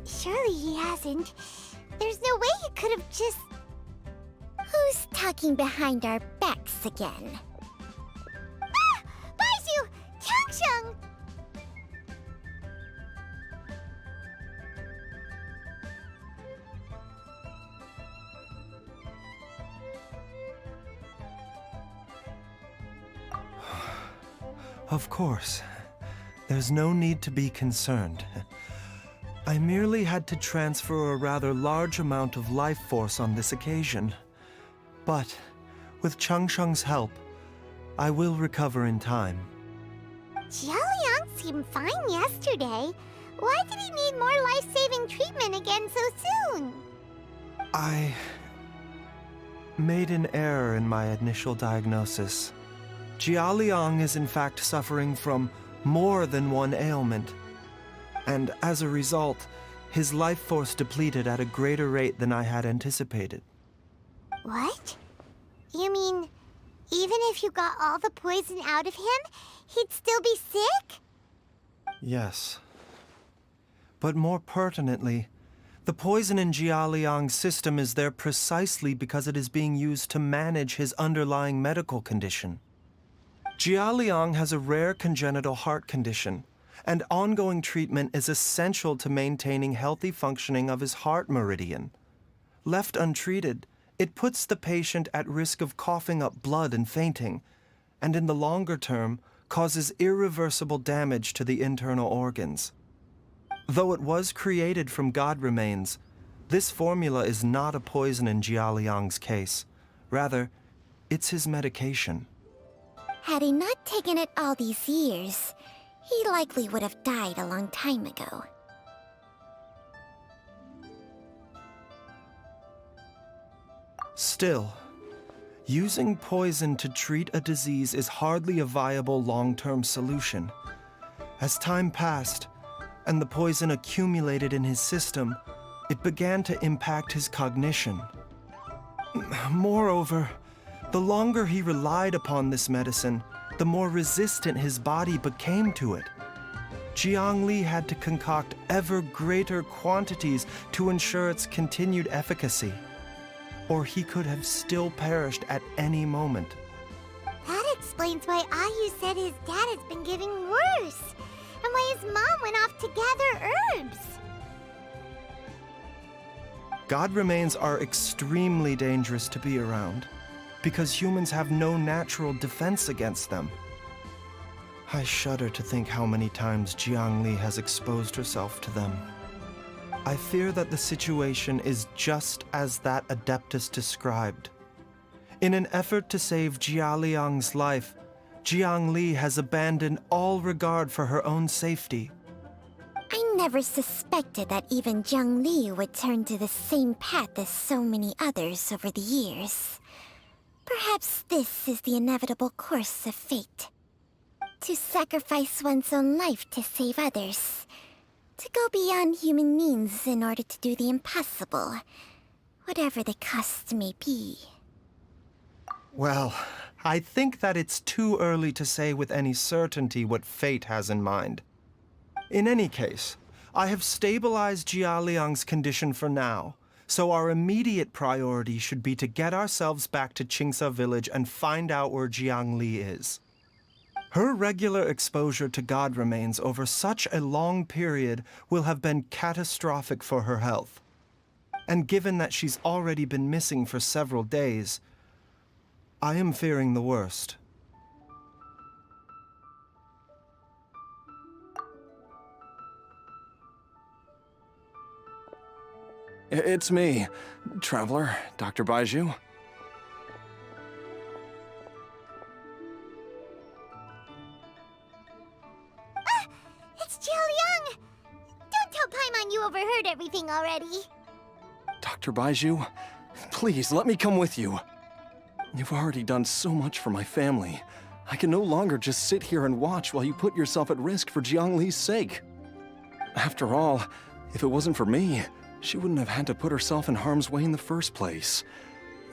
Surely he hasn't. There's no way he could have just... Who's talking behind our backs again? Ah! Baizhu! Changsheng! Of course. There's no need to be concerned. I merely had to transfer a rather large amount of life force on this occasion. But, with Changsheng's help, I will recover in time. Jialiang seemed fine yesterday. Why did he need more life-saving treatment again so soon? I made an error in my initial diagnosis. Jialiang is in fact suffering from more than one ailment. And as a result, his life force depleted at a greater rate than I had anticipated. What? You mean, even if you got all the poison out of him, he'd still be sick? Yes. But more pertinently, the poison in Jialiang's system is there precisely because it is being used to manage his underlying medical condition. Jialiang has a rare congenital heart condition, and ongoing treatment is essential to maintaining healthy functioning of his heart meridian. Left untreated, it puts the patient at risk of coughing up blood and fainting, and in the longer term, causes irreversible damage to the internal organs. Though it was created from god remains, this formula is not a poison in Jialiang's case. Rather, it's his medication. Had he not taken it all these years, he likely would have died a long time ago. Still, using poison to treat a disease is hardly a viable long-term solution. As time passed, and the poison accumulated in his system, it began to impact his cognition. Moreover, the longer he relied upon this medicine, the more resistant his body became to it. Jiang Li had to concoct ever greater quantities to ensure its continued efficacy, or he could have still perished at any moment. That explains why Ayu said his dad has been getting worse, and why his mom went off to gather herbs. God remains are extremely dangerous to be around, because humans have no natural defense against them. I shudder to think how many times Jiang Li has exposed herself to them. I fear that the situation is just as that Adeptus described. In an effort to save Jialiang's life, Jiangli has abandoned all regard for her own safety. I never suspected that even Jiang Li would turn to the same path as so many others over the years. Perhaps this is the inevitable course of fate. To sacrifice one's own life to save others. To go beyond human means in order to do the impossible, whatever the cost may be. Well, I think that it's too early to say with any certainty what fate has in mind. In any case, I have stabilized Jialiang's condition for now, so our immediate priority should be to get ourselves back to Qingsa village and find out where Jiangli is. Her regular exposure to god remains over such a long period will have been catastrophic for her health. And given that she's already been missing for several days, I am fearing the worst. It's me, Traveler, Dr. Baizhu. It's Jialiang! Don't tell Paimon you overheard everything already. Dr. Baizhu, please let me come with you. You've already done so much for my family. I can no longer just sit here and watch while you put yourself at risk for Jiangli's sake. After all, if it wasn't for me, she wouldn't have had to put herself in harm's way in the first place.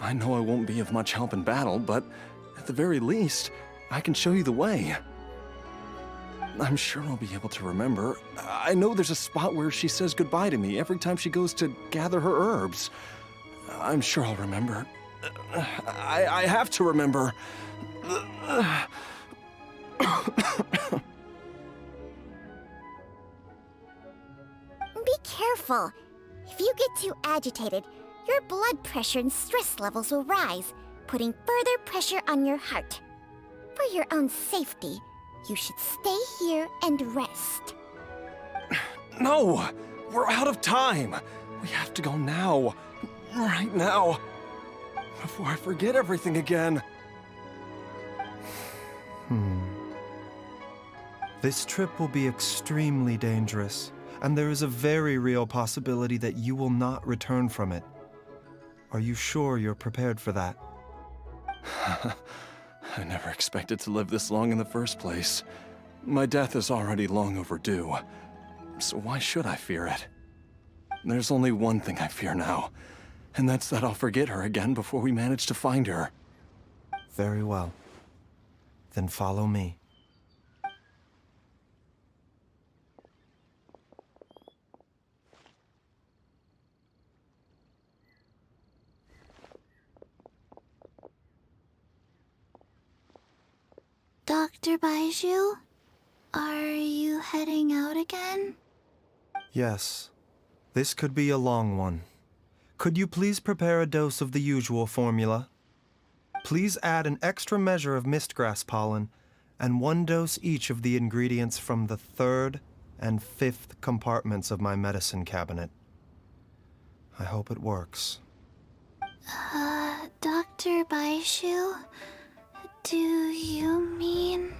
I know I won't be of much help in battle, but at the very least, I can show you the way. I'm sure I'll be able to remember. I know there's a spot where she says goodbye to me every time she goes to gather her herbs. I'm sure I'll remember. I have to remember. Be careful. If you get too agitated, your blood pressure and stress levels will rise, putting further pressure on your heart. For your own safety, you should stay here and rest. No! We're out of time! We have to go now. Right now. Before I forget everything again. This trip will be extremely dangerous, and there is a very real possibility that you will not return from it. Are you sure you're prepared for that? I never expected to live this long in the first place. My death is already long overdue, so why should I fear it? There's only one thing I fear now, and that's that I'll forget her again before we manage to find her. Very well. Then follow me. Dr. Baizhu, are you heading out again? Yes. This could be a long one. Could you please prepare a dose of the usual formula? Please add an extra measure of mistgrass pollen and 1 dose each of the ingredients from the 3rd and 5th compartments of my medicine cabinet. I hope it works. Dr. Baizhu, do you mean...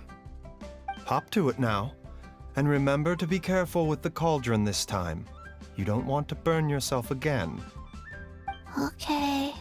Hop to it now, and remember to be careful with the cauldron this time. You don't want to burn yourself again. Okay.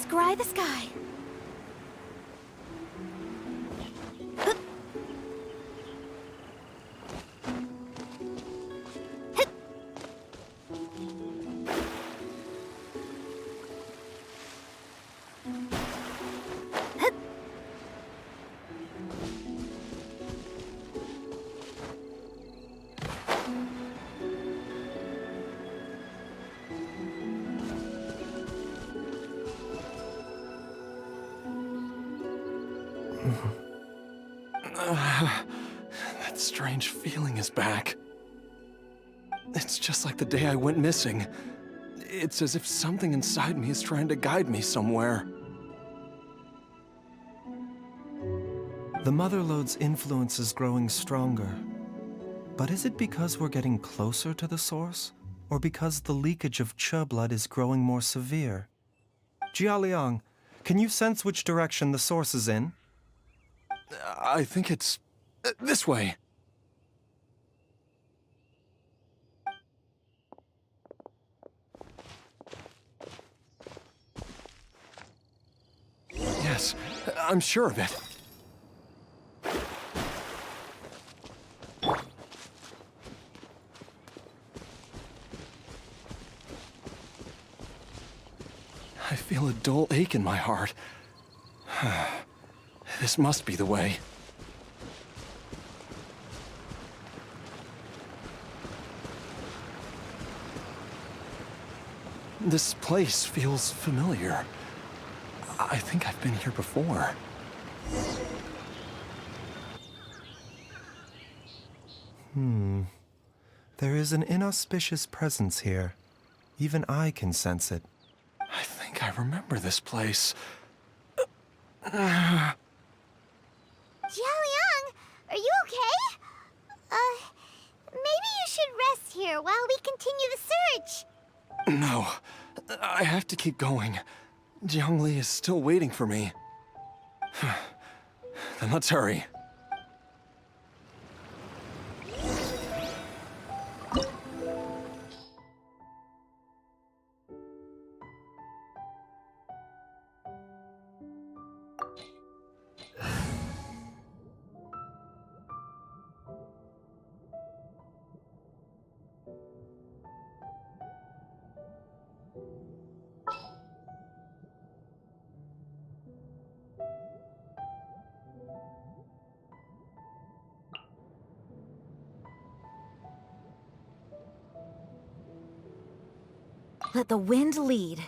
Scry the sky. That strange feeling is back. It's just like the day I went missing. It's as if something inside me is trying to guide me somewhere. The Mother Lode's influence is growing stronger. But is it because we're getting closer to the source? Or because the leakage of Che blood is growing more severe? Jialiang, can you sense which direction the source is in? I think it's this way. Yes, I'm sure of it. I feel a dull ache in my heart. This must be the way. This place feels familiar. I think I've been here before. There is an inauspicious presence here. Even I can sense it. I think I remember this place. Jialiang, are you okay? Maybe you should rest here while we continue the search. No, I have to keep going. Jiangli is still waiting for me. Then let's hurry. Let the wind lead.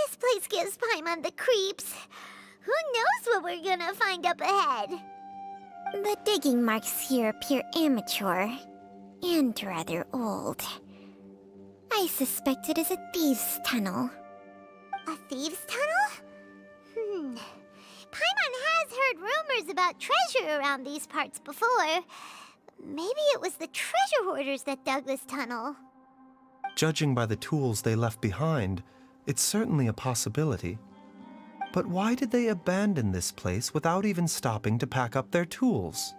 This place gives Paimon the creeps. Who knows what we're gonna find up ahead? The digging marks here appear amateur and rather old. I suspect it is a thieves' tunnel. A thieves' tunnel? Paimon has heard rumors about treasure around these parts before. Maybe it was the treasure hoarders that dug this tunnel. Judging by the tools they left behind, it's certainly a possibility. But why did they abandon this place without even stopping to pack up their tools?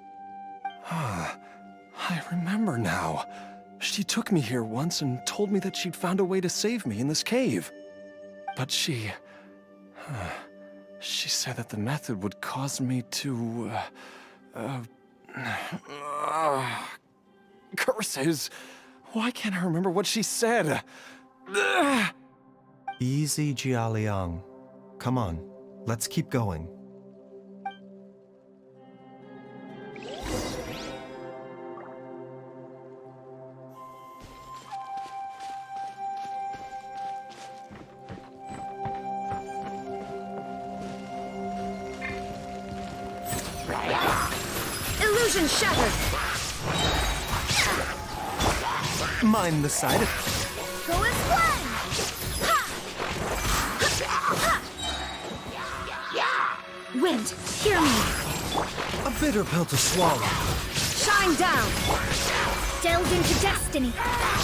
I remember now. She took me here once and told me that she'd found a way to save me in this cave. But she said that the method would cause me to, curses! Why can't I remember what she said? Easy, Jialiang. Come on, let's keep going. Illusion shattered! Mind the side effects. Go as one! Wind, hear me! A bitter pill to swallow. Shine down! Delve into destiny.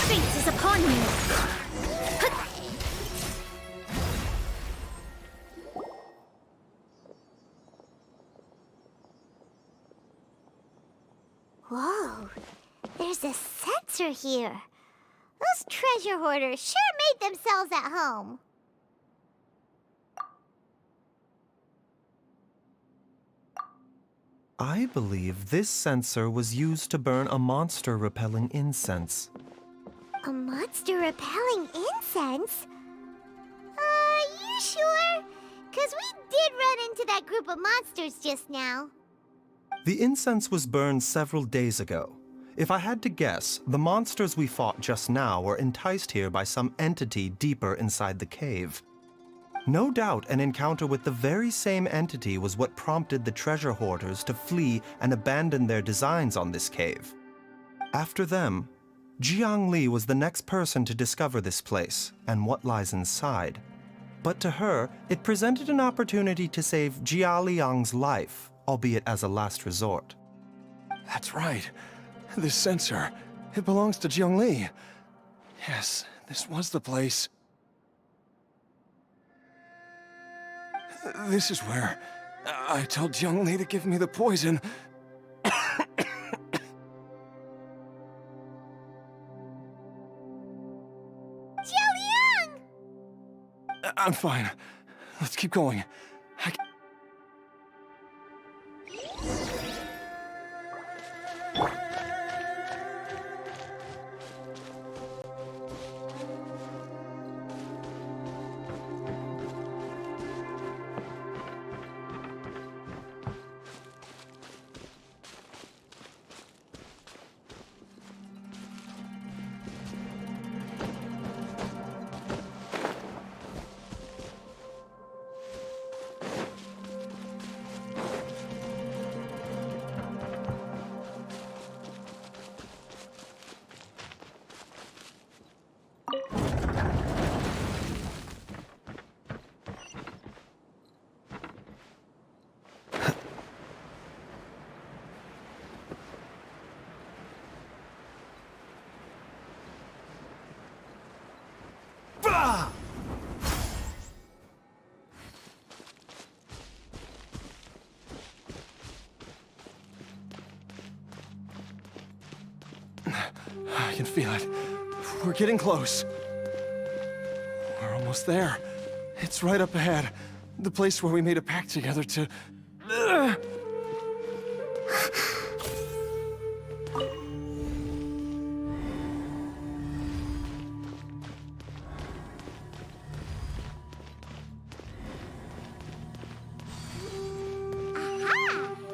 Fate is upon you. Whoa, there's a sensor here. Those treasure hoarders sure made themselves at home. I believe this sensor was used to burn a monster-repelling incense. A monster repelling incense? You sure? 'Cause we did run into that group of monsters just now. The incense was burned several days ago. If I had to guess, the monsters we fought just now were enticed here by some entity deeper inside the cave. No doubt an encounter with the very same entity was what prompted the treasure hoarders to flee and abandon their designs on this cave. After them, Jiang Li was the next person to discover this place and what lies inside. But to her, it presented an opportunity to save Jia Liang's life, albeit as a last resort. That's right. This sensor, it belongs to Jiang Li. Yes, this was the place. This is where I told Jiang Li to give me the poison. Jiao I'm fine. Let's keep going. I can feel it. We're getting close. We're almost there. It's right up ahead. The place where we made a pact together to... Aha!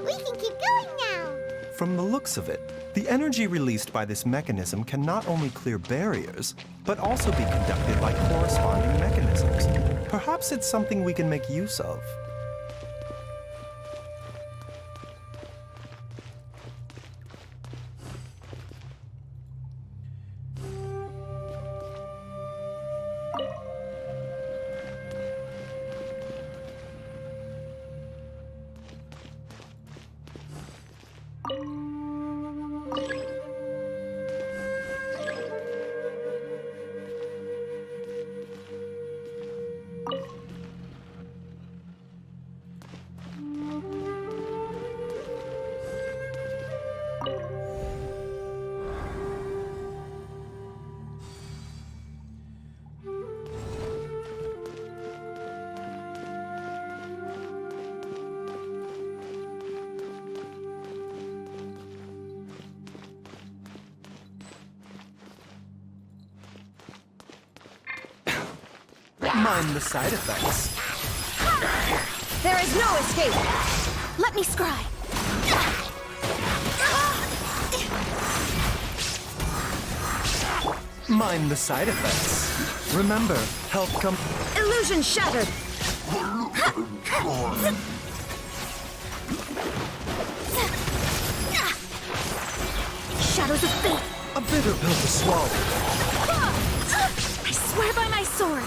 We can keep going now. From the looks of it, the energy released by this mechanism can not only clear barriers, but also be conducted by corresponding mechanisms. Perhaps it's something we can make use of. Mind the side effects. There is no escape! Let me scry! Mind the side effects. Remember, health comes... Illusion shattered! Shadows of fate! A bitter pill to swallow. I swear by my sword!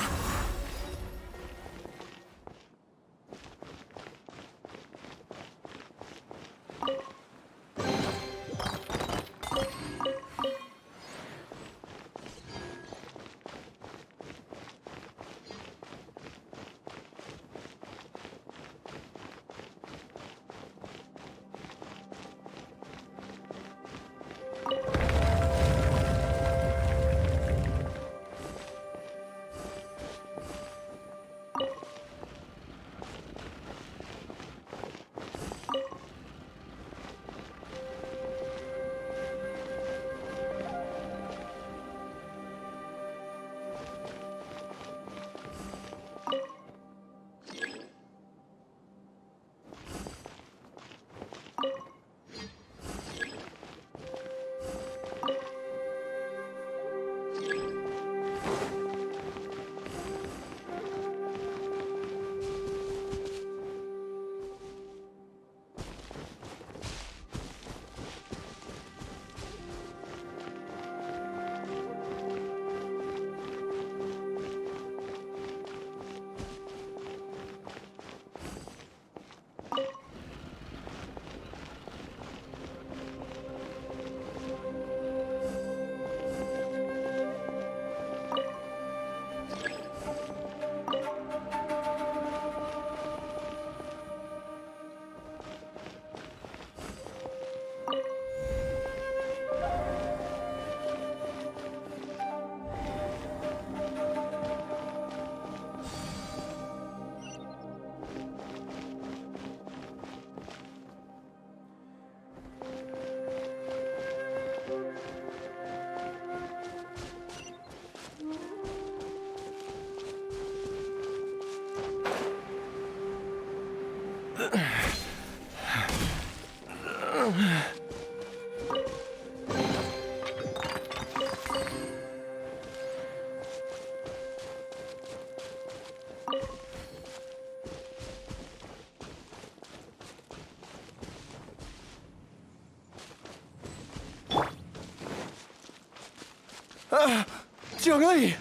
Jiangli!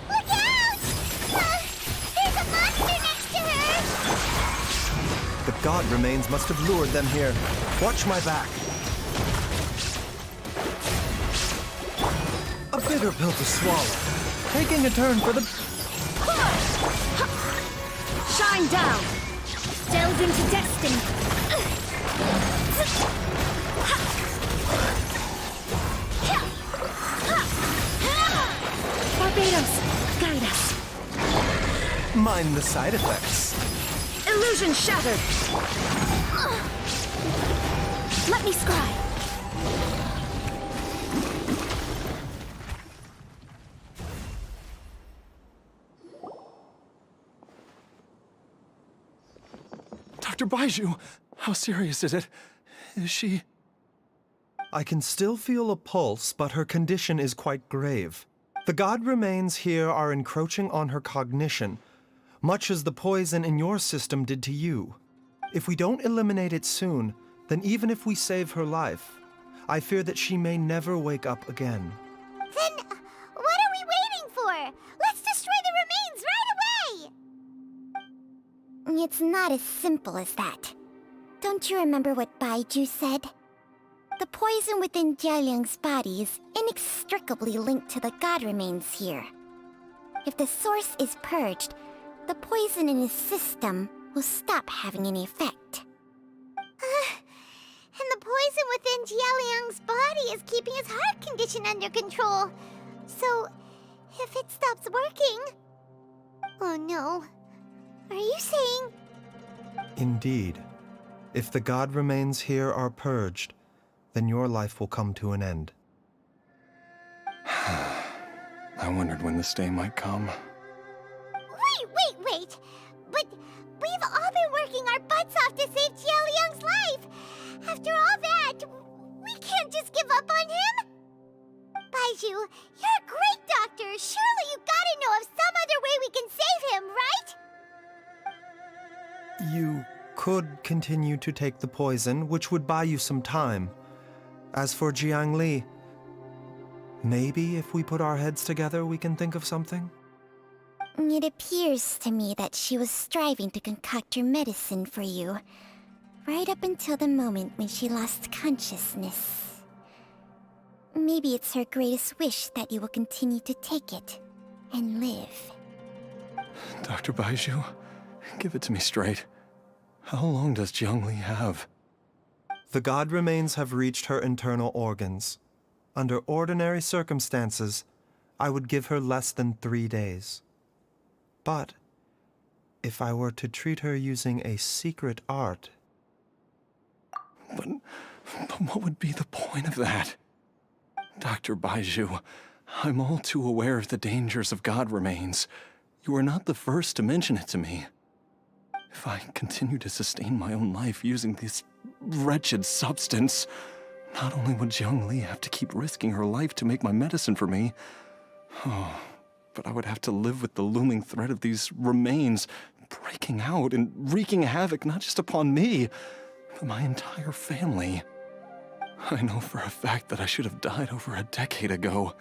Look out! There's a monster next to her! The god remains must have lured them here. Watch my back. A bitter pill to swallow. Taking a turn for the... Shine down! Delve into destiny. Barbados, guide us. Mind the side effects. Illusion shattered. Let me scry. Dr. Baizhu, how serious is it? Is she... I can still feel a pulse, but her condition is quite grave. The god remains here are encroaching on her cognition, much as the poison in your system did to you. If we don't eliminate it soon, then even if we save her life, I fear that she may never wake up again. Then, what are we waiting for? Let's destroy the remains right away! It's not as simple as that. Don't you remember what Baizhu said? The poison within Jialiang's body is inextricably linked to the god remains here. If the source is purged, the poison in his system will stop having any effect. And the poison within Jialiang's body is keeping his heart condition under control. So, if it stops working... Oh no. Are you saying... Indeed. If the god remains here are purged, then your life will come to an end. I wondered when this day might come. Wait! But we've all been working our butts off to save Jialiang's life! After all that, we can't just give up on him! Baizhu, you're a great doctor! Surely you gotta know of some other way we can save him, right? You could continue to take the poison, which would buy you some time. As for Jiangli, maybe if we put our heads together, we can think of something? It appears to me that she was striving to concoct your medicine for you, right up until the moment when she lost consciousness. Maybe it's her greatest wish that you will continue to take it and live. Dr. Baizhu, give it to me straight. How long does Jiangli have? The god remains have reached her internal organs. Under ordinary circumstances, I would give her less than 3 days. But if I were to treat her using a secret art... But what would be the point of that? Dr. Baizhu, I'm all too aware of the dangers of god remains. You are not the first to mention it to me. If I continue to sustain my own life using this wretched substance, not only would Jiangli have to keep risking her life to make my medicine for me, but I would have to live with the looming threat of these remains breaking out and wreaking havoc not just upon me, but my entire family. I know for a fact that I should have died over a decade ago.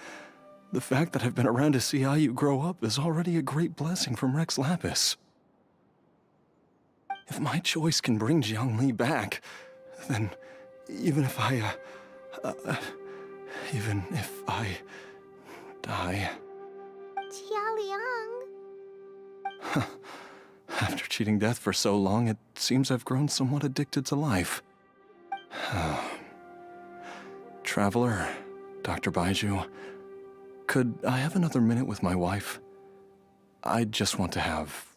The fact that I've been around to see how you grow up is already a great blessing from Rex Lapis. If my choice can bring Jiangli back, then even if I die... Jialiang... After cheating death for so long, it seems I've grown somewhat addicted to life. Traveler, Dr. Baizhu, could I have another minute with my wife? I just want to have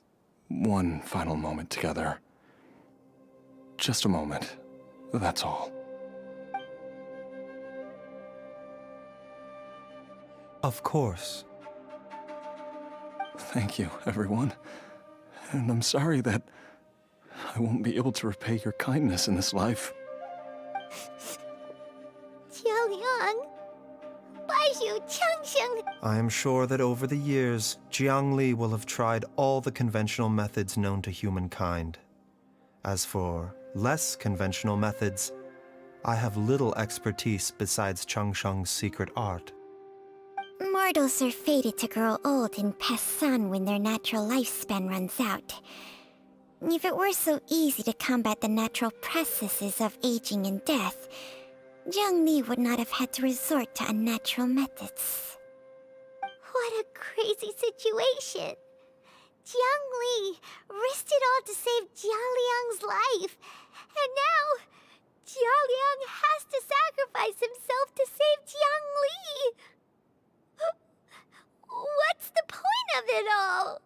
one final moment together. Just a moment, that's all. Of course. Thank you, everyone. And I'm sorry that I won't be able to repay your kindness in this life. Jialiang... Baizhu, Changsheng... I am sure that over the years, Jiangli will have tried all the conventional methods known to humankind. As for less conventional methods, I have little expertise besides Changsheng's secret art. Mortals are fated to grow old and pass on when their natural lifespan runs out. If it were so easy to combat the natural processes of aging and death, Zhongli would not have had to resort to unnatural methods. What a crazy situation! Jiangli risked it all to save Jialiang's life, and now Jialiang has to sacrifice himself to save Jiangli! What's the point of it all?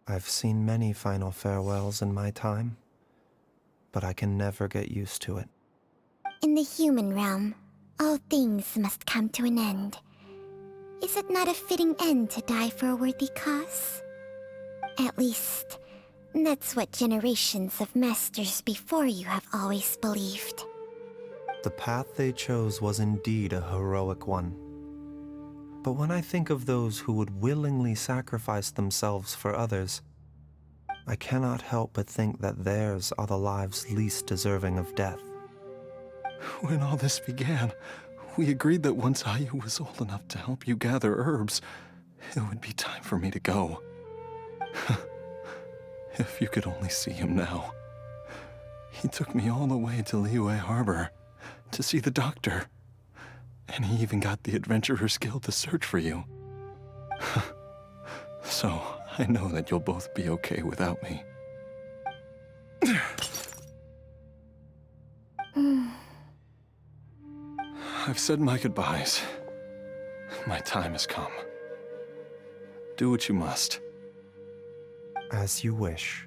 I've seen many final farewells in my time, but I can never get used to it. In the human realm, all things must come to an end. Is it not a fitting end to die for a worthy cause? At least, that's what generations of masters before you have always believed. The path they chose was indeed a heroic one. But when I think of those who would willingly sacrifice themselves for others, I cannot help but think that theirs are the lives least deserving of death. When all this began, we agreed that once Ayu was old enough to help you gather herbs, it would be time for me to go. If you could only see him now. He took me all the way to Liyue Harbor to see the doctor. And he even got the Adventurers Guild to search for you. So, I know that you'll both be okay without me. I've said my goodbyes. My time has come. Do what you must. As you wish.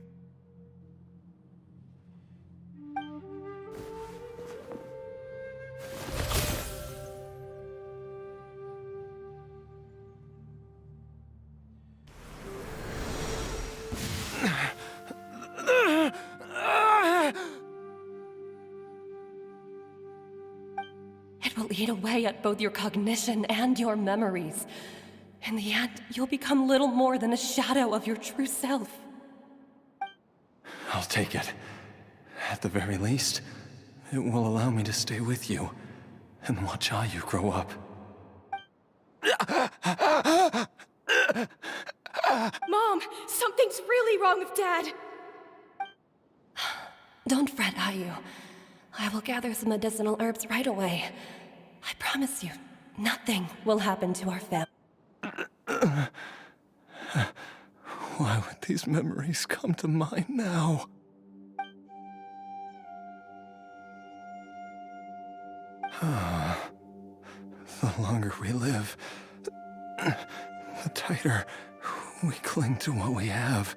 It will eat away at both your cognition and your memories. In the end, you'll become little more than a shadow of your true self. I'll take it. At the very least, it will allow me to stay with you and watch Ayu grow up. Mom, something's really wrong with Dad. Don't fret, Ayu. I will gather some medicinal herbs right away. I promise you, nothing will happen to our family. Why would these memories come to mind now? The longer we live, the tighter we cling to what we have.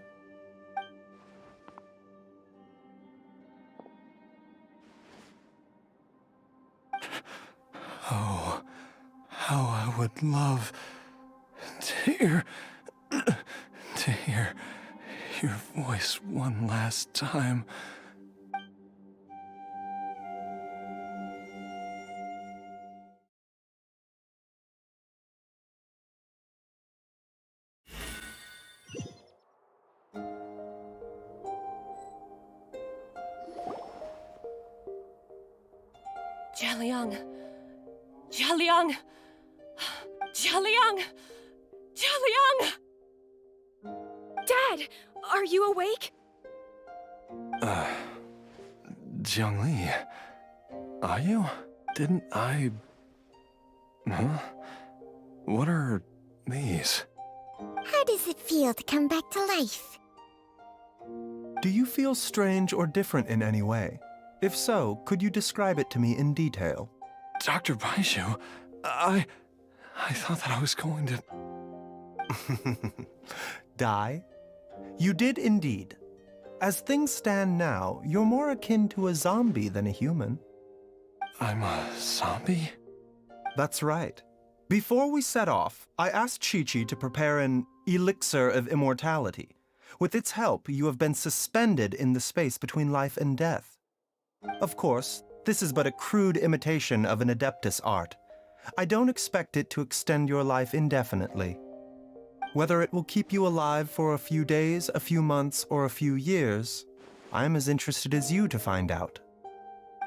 Oh, how I would love to hear your voice one last time. Jialiang! Jialiang! Jialiang! Jialiang! Dad, are you awake? Jiangli, are you? Didn't I... Huh? What are these? How does it feel to come back to life? Do you feel strange or different in any way? If so, could you describe it to me in detail? Dr. Baizhu, I thought that I was going to... Die? You did indeed. As things stand now, you're more akin to a zombie than a human. I'm a zombie? That's right. Before we set off, I asked Chi-Chi to prepare an elixir of immortality. With its help, you have been suspended in the space between life and death. Of course, this is but a crude imitation of an Adeptus art. I don't expect it to extend your life indefinitely. Whether it will keep you alive for a few days, a few months, or a few years, I am as interested as you to find out.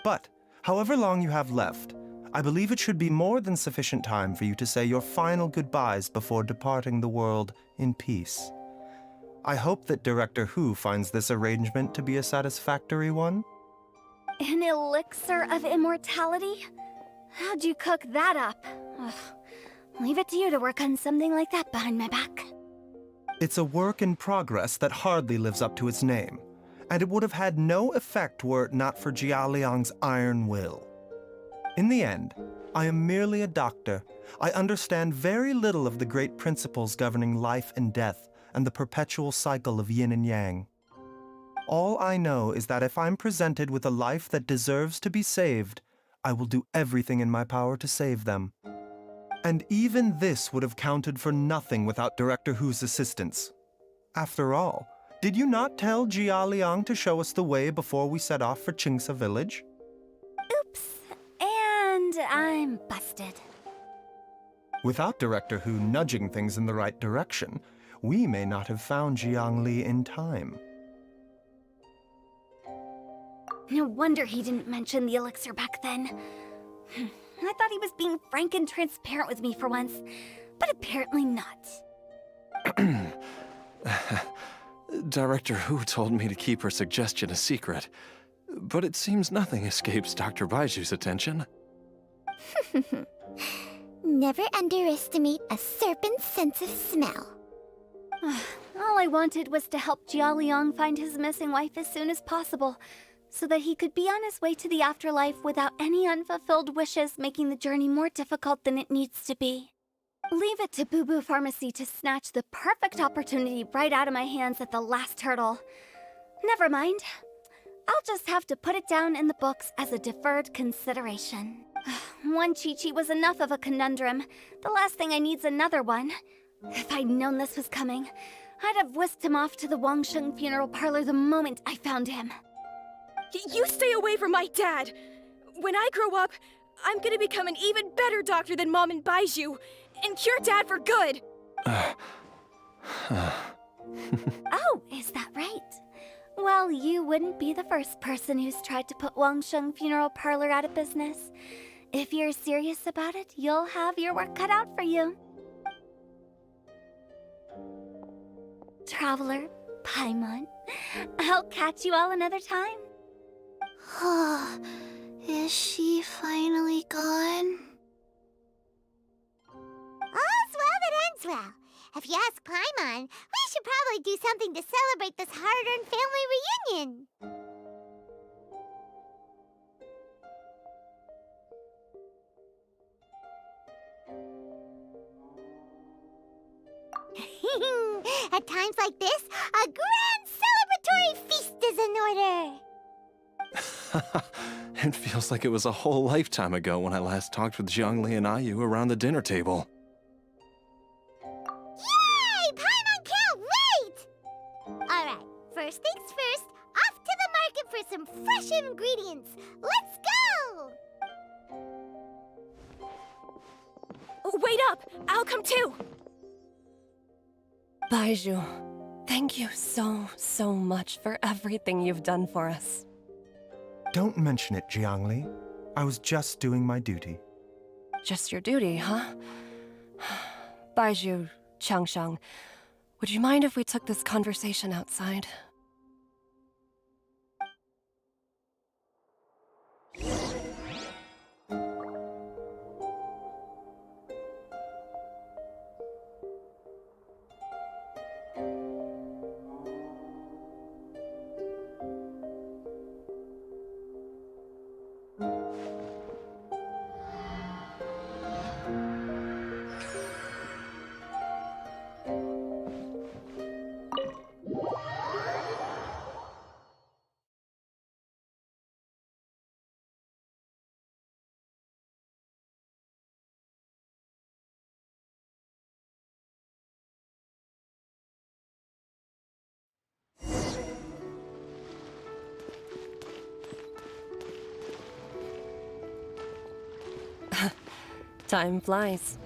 But However long you have left, I believe it should be more than sufficient time for you to say your final goodbyes before departing the world in peace. I hope that Director Hu finds this arrangement to be a satisfactory one. An elixir of immortality? How'd you cook that up? Ugh. Leave it to you to work on something like that behind my back. It's a work in progress that hardly lives up to its name, and it would have had no effect were it not for Jialiang's iron will. In the end, I am merely a doctor. I understand very little of the great principles governing life and death and the perpetual cycle of yin and yang. All I know is that if I'm presented with a life that deserves to be saved, I will do everything in my power to save them. And even this would have counted for nothing without Director Hu's assistance. After all, did you not tell Jia Liang to show us the way before we set off for Qingsa village? Oops. And I'm busted. Without Director Hu nudging things in the right direction, we may not have found Jiangli in time. No wonder he didn't mention the elixir back then. I thought he was being frank and transparent with me for once, but apparently not. Director Hu told me to keep her suggestion a secret, but it seems nothing escapes Dr. Baizhu's attention. Never underestimate a serpent's sense of smell. All I wanted was to help Jia Liang find his missing wife as soon as possible, so that he could be on his way to the afterlife without any unfulfilled wishes making the journey more difficult than it needs to be. Leave it to Boo Boo Pharmacy to snatch the perfect opportunity right out of my hands at the last hurdle. Never mind. I'll just have to put it down in the books as a deferred consideration. One Chi-Chi was enough of a conundrum. The last thing I need's another one. If I'd known this was coming, I'd have whisked him off to the Wangsheng funeral parlor the moment I found him. You stay away from my dad! When I grow up, I'm gonna become an even better doctor than Mom and Baizhu, and cure Dad for good! Oh, is that right? Well, you wouldn't be the first person who's tried to put Wangsheng funeral parlor out of business. If you're serious about it, you'll have your work cut out for you. Traveler, Paimon, I'll catch you all another time. Is she finally gone? All's well that ends well. If you ask Paimon, we should probably do something to celebrate this hard-earned family reunion. At times like this, a grand celebratory feast is in order. It feels like it was a whole lifetime ago when I last talked with Zhongli and Ayu around the dinner table. Yay! Paimon can't wait! Alright, first things first, off to the market for some fresh ingredients. Let's go! Wait up! I'll come too! Baizhu, thank you so much for everything you've done for us. Don't mention it, Jiangli. I was just doing my duty. Just your duty, huh? Baizhu, Changsheng, would you mind if we took this conversation outside? Time flies.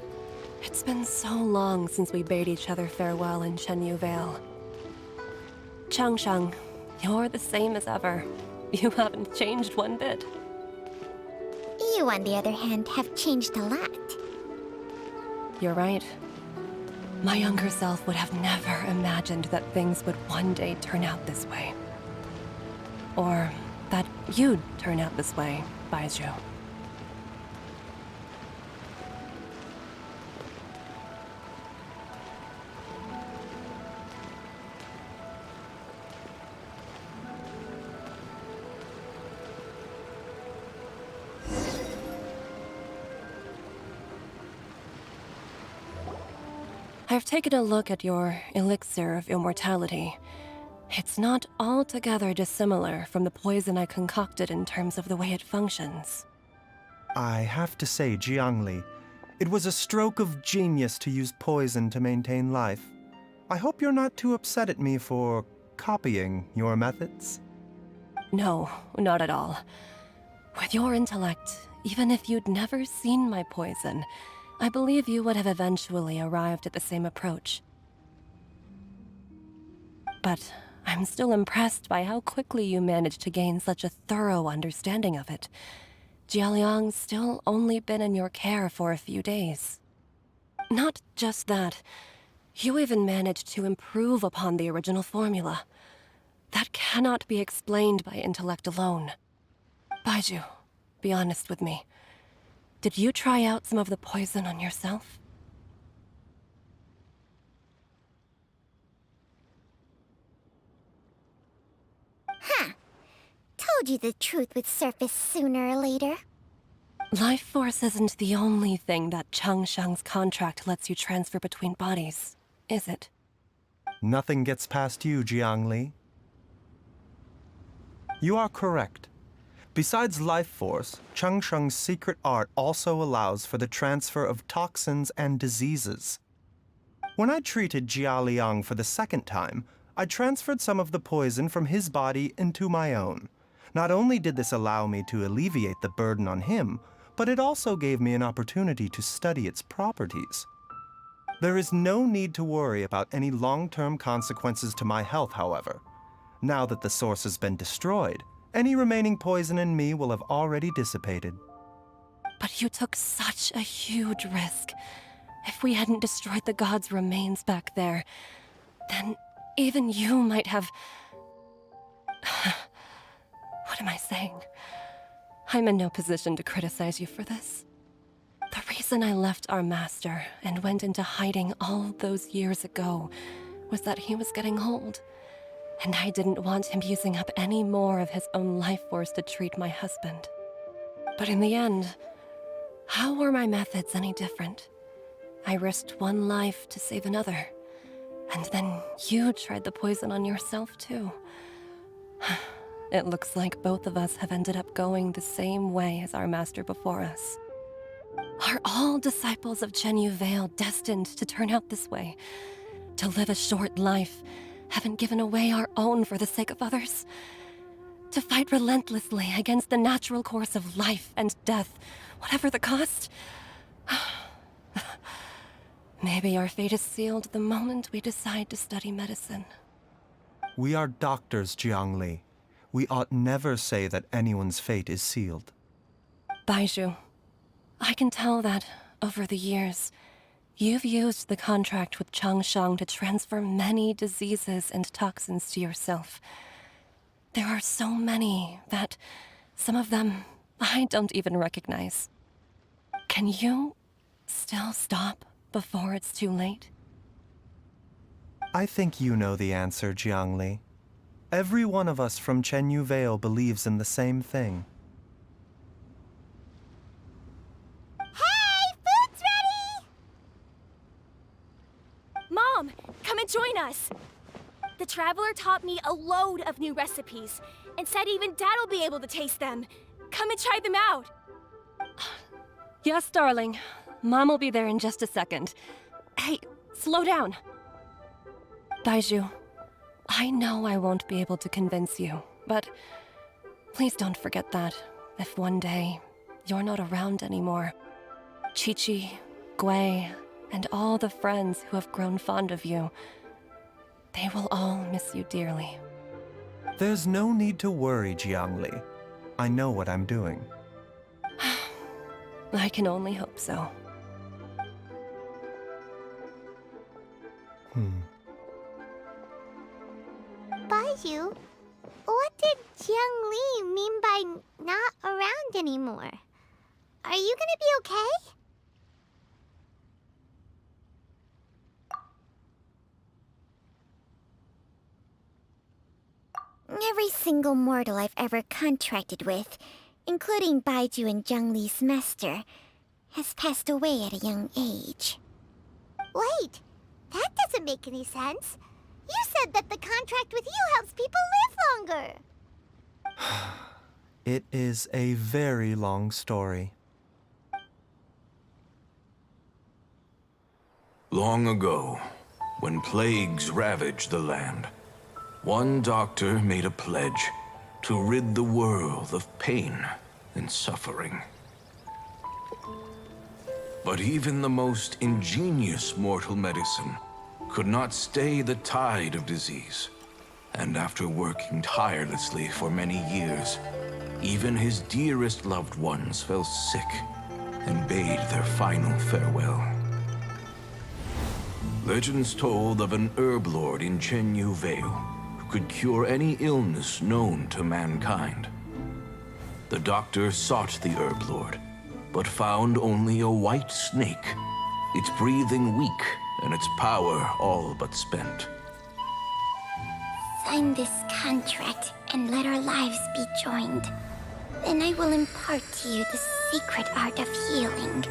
It's been so long since we bade each other farewell in Chenyu Vale. Changsheng, you're the same as ever. You haven't changed one bit. You, on the other hand, have changed a lot. You're right. My younger self would have never imagined that things would one day turn out this way. Or that you'd turn out this way, Baizhu. I've taken a look at your elixir of immortality. It's not altogether dissimilar from the poison I concocted in terms of the way it functions. I have to say, Jiangli, it was a stroke of genius to use poison to maintain life. I hope you're not too upset at me for copying your methods. No, not at all. With your intellect, even if you'd never seen my poison, I believe you would have eventually arrived at the same approach. But I'm still impressed by how quickly you managed to gain such a thorough understanding of it. Jialiang's still only been in your care for a few days. Not just that, you even managed to improve upon the original formula. That cannot be explained by intellect alone. Baizhu, be honest with me. Did you try out some of the poison on yourself? Huh. Told you the truth would surface sooner or later. Life force isn't the only thing that Changsheng's contract lets you transfer between bodies, is it? Nothing gets past you, Jiangli. You are correct. Besides life force, Changsheng's secret art also allows for the transfer of toxins and diseases. When I treated Jia Liang for the second time, I transferred some of the poison from his body into my own. Not only did this allow me to alleviate the burden on him, but it also gave me an opportunity to study its properties. There is no need to worry about any long-term consequences to my health, however. Now that the source has been destroyed, any remaining poison in me will have already dissipated. But you took such a huge risk. If we hadn't destroyed the god's remains back there, then even you might have... What am I saying? I'm in no position to criticize you for this. The reason I left our master and went into hiding all those years ago was that he was getting old. And I didn't want him using up any more of his own life force to treat my husband. But in the end, how were my methods any different? I risked one life to save another. And then you tried the poison on yourself too. It looks like both of us have ended up going the same way as our master before us. Are all disciples of Chenyu Vale destined to turn out this way? To live a short life, having given away our own for the sake of others? To fight relentlessly against the natural course of life and death, whatever the cost? Maybe our fate is sealed the moment we decide to study medicine. We are doctors, Jiangli. We ought never say that anyone's fate is sealed. Baizhu, I can tell that, over the years, you've used the contract with Changsheng to transfer many diseases and toxins to yourself. There are so many that some of them I don't even recognize. Can you still stop before it's too late? I think you know the answer, Jiangli. Every one of us from Chenyu Vale believes in the same thing. Hey, food's ready! Mom, come and join us. The Traveler taught me a load of new recipes and said even Dad'll be able to taste them. Come and try them out. Yes, darling. Mom will be there in just a second. Hey, slow down. Baizhu, I know I won't be able to convince you, but please don't forget that if one day you're not around anymore, Qiqi, Gui, and all the friends who have grown fond of you, they will all miss you dearly. There's no need to worry, Jiangli. I know what I'm doing. I can only hope so. Baizhu, what did Jiang Li mean by not around anymore? Are you gonna be okay? Every single mortal I've ever contracted with, including Baizhu and Jiang Li's master, has passed away at a young age. Wait, that doesn't make any sense. You said that the contract with you helps people live longer. It is a very long story. Long ago, when plagues ravaged the land, one doctor made a pledge to rid the world of pain and suffering. But even the most ingenious mortal medicine could not stay the tide of disease. And after working tirelessly for many years, even his dearest loved ones fell sick and bade their final farewell. Legends told of an herb lord in Chenyu Vale who could cure any illness known to mankind. The doctor sought the herb lord, but found only a white snake, its breathing weak and its power all but spent. Sign this contract and let our lives be joined. Then I will impart to you the secret art of healing.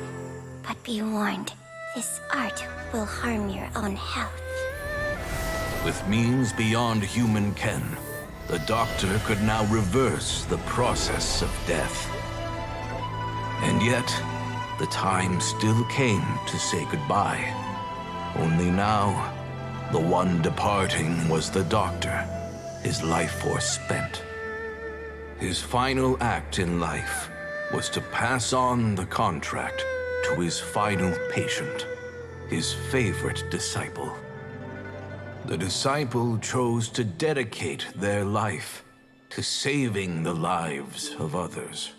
But be warned, this art will harm your own health. With means beyond human ken, the doctor could now reverse the process of death. And yet, the time still came to say goodbye. Only now, the one departing was the doctor, his life force spent. His final act in life was to pass on the contract to his final patient, his favorite disciple. The disciple chose to dedicate their life to saving the lives of others.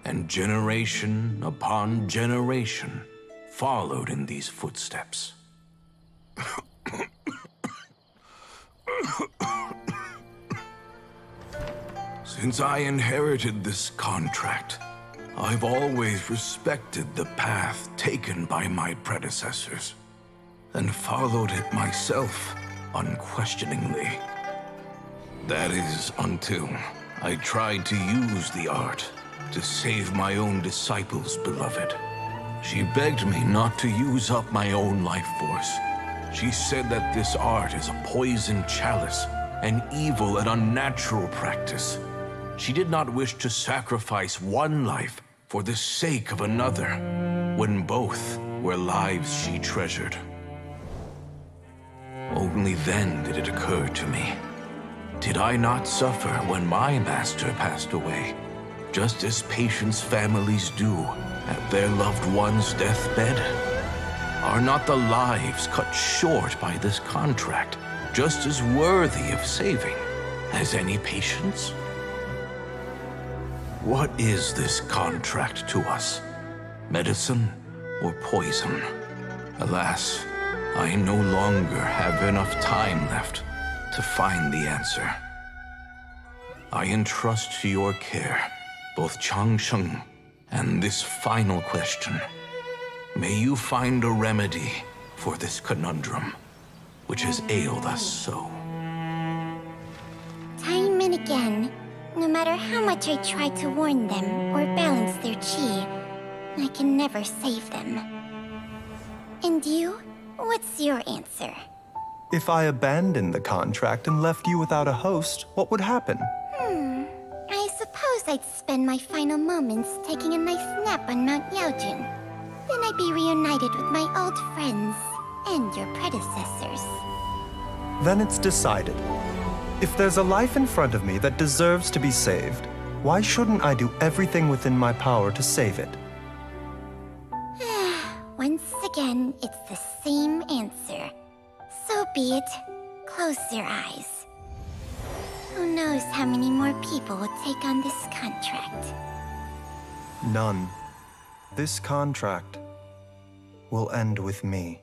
And generation upon generation followed in these footsteps. Since I inherited this contract, I've always respected the path taken by my predecessors, and followed it myself unquestioningly. That is, until I tried to use the art to save my own disciple's beloved. She begged me not to use up my own life force. She said that this art is a poison chalice, an evil and unnatural practice. She did not wish to sacrifice one life for the sake of another, when both were lives she treasured. Only then did it occur to me. Did I not suffer when my master passed away, just as patients' families do at their loved one's deathbed? Are not the lives cut short by this contract just as worthy of saving as any patients? What is this contract to us? Medicine or poison? Alas, I no longer have enough time left to find the answer. I entrust to your care both Changsheng and this final question. May you find a remedy for this conundrum, which has ailed us so. Time and again, no matter how much I try to warn them or balance their chi, I can never save them. And you? What's your answer? If I abandoned the contract and left you without a host, what would happen? I suppose I'd spend my final moments taking a nice nap on Mount Yaojun. Then I'd be reunited with my old friends and your predecessors. Then it's decided. If there's a life in front of me that deserves to be saved, why shouldn't I do everything within my power to save it? Once again, it's the same answer. So be it. Close your eyes. Who knows how many more people will take on this contract? None. This contract will end with me.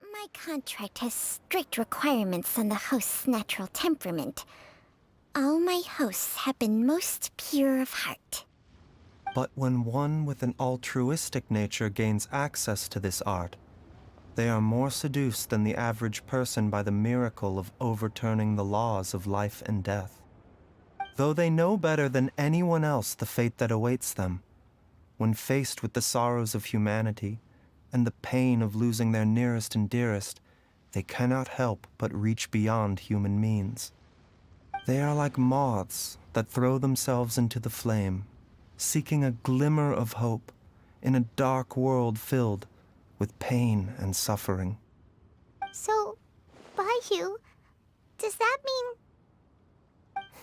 My contract has strict requirements on the host's natural temperament. All my hosts have been most pure of heart. But when one with an altruistic nature gains access to this art, they are more seduced than the average person by the miracle of overturning the laws of life and death. Though they know better than anyone else the fate that awaits them, when faced with the sorrows of humanity and the pain of losing their nearest and dearest, they cannot help but reach beyond human means. They are like moths that throw themselves into the flame, seeking a glimmer of hope in a dark world filled with pain and suffering. So, Baizhu, does that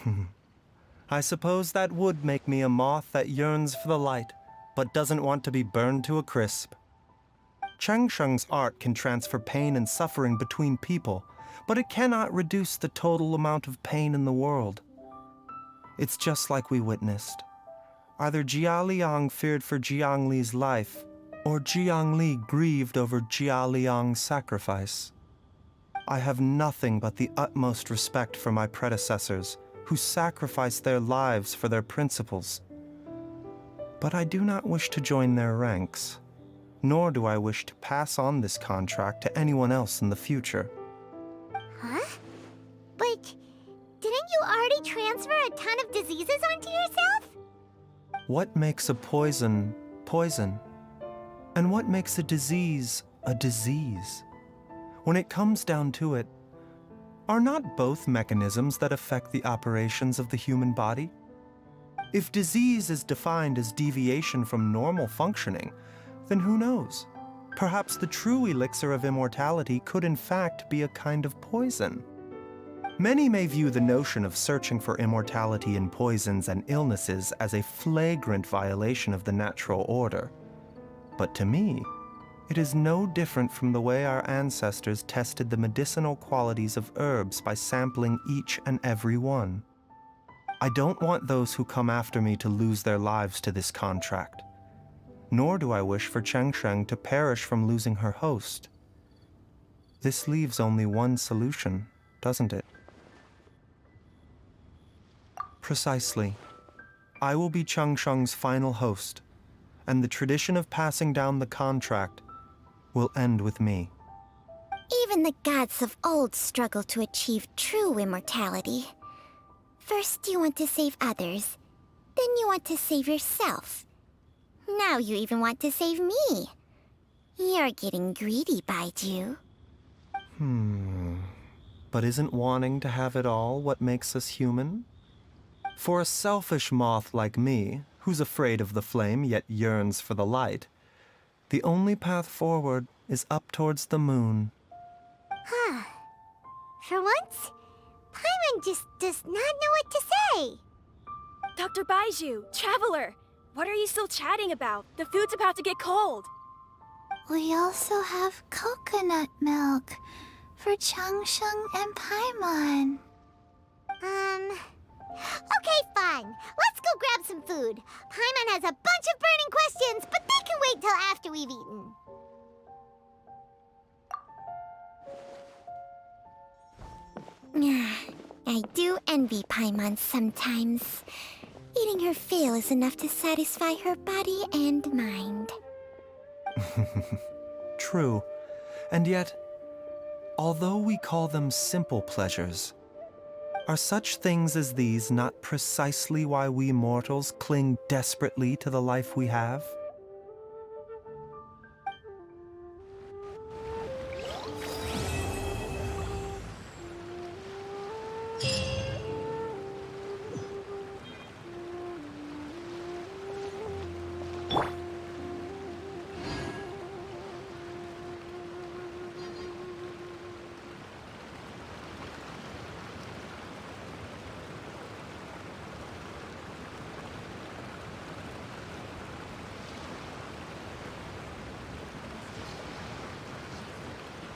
mean... I suppose that would make me a moth that yearns for the light, but doesn't want to be burned to a crisp. Changsheng's art can transfer pain and suffering between people, but it cannot reduce the total amount of pain in the world. It's just like we witnessed. Either Jia Liang feared for Jiang Li's life, or Jiang Li grieved over Jia Liang's sacrifice. I have nothing but the utmost respect for my predecessors, who sacrificed their lives for their principles. But I do not wish to join their ranks, nor do I wish to pass on this contract to anyone else in the future. Huh? But didn't you already transfer a ton of diseases onto yourself? What makes a poison, poison? And what makes a disease, a disease? When it comes down to it, are not both mechanisms that affect the operations of the human body? If disease is defined as deviation from normal functioning, then who knows? Perhaps the true elixir of immortality could in fact be a kind of poison. Many may view the notion of searching for immortality in poisons and illnesses as a flagrant violation of the natural order. But to me, it is no different from the way our ancestors tested the medicinal qualities of herbs by sampling each and every one. I don't want those who come after me to lose their lives to this contract. Nor do I wish for Changsheng to perish from losing her host. This leaves only one solution, doesn't it? Precisely. I will be Changsheng's final host, and the tradition of passing down the contract will end with me. Even the gods of old struggle to achieve true immortality. First you want to save others, then you want to save yourself. Now you even want to save me. You're getting greedy, Baizhu. But isn't wanting to have it all what makes us human? For a selfish moth like me, who's afraid of the flame yet yearns for the light, the only path forward is up towards the moon. Huh. For once, Paimon just does not know what to say. Dr. Baizhu, Traveler, what are you still chatting about? The food's about to get cold. We also have coconut milk for Changsheng and Paimon. Okay, fine. Let's go grab some food. Paimon has a bunch of burning questions, but they can wait till after we've eaten. I do envy Paimon sometimes. Eating her fill is enough to satisfy her body and mind. True. And yet, although we call them simple pleasures, are such things as these not precisely why we mortals cling desperately to the life we have?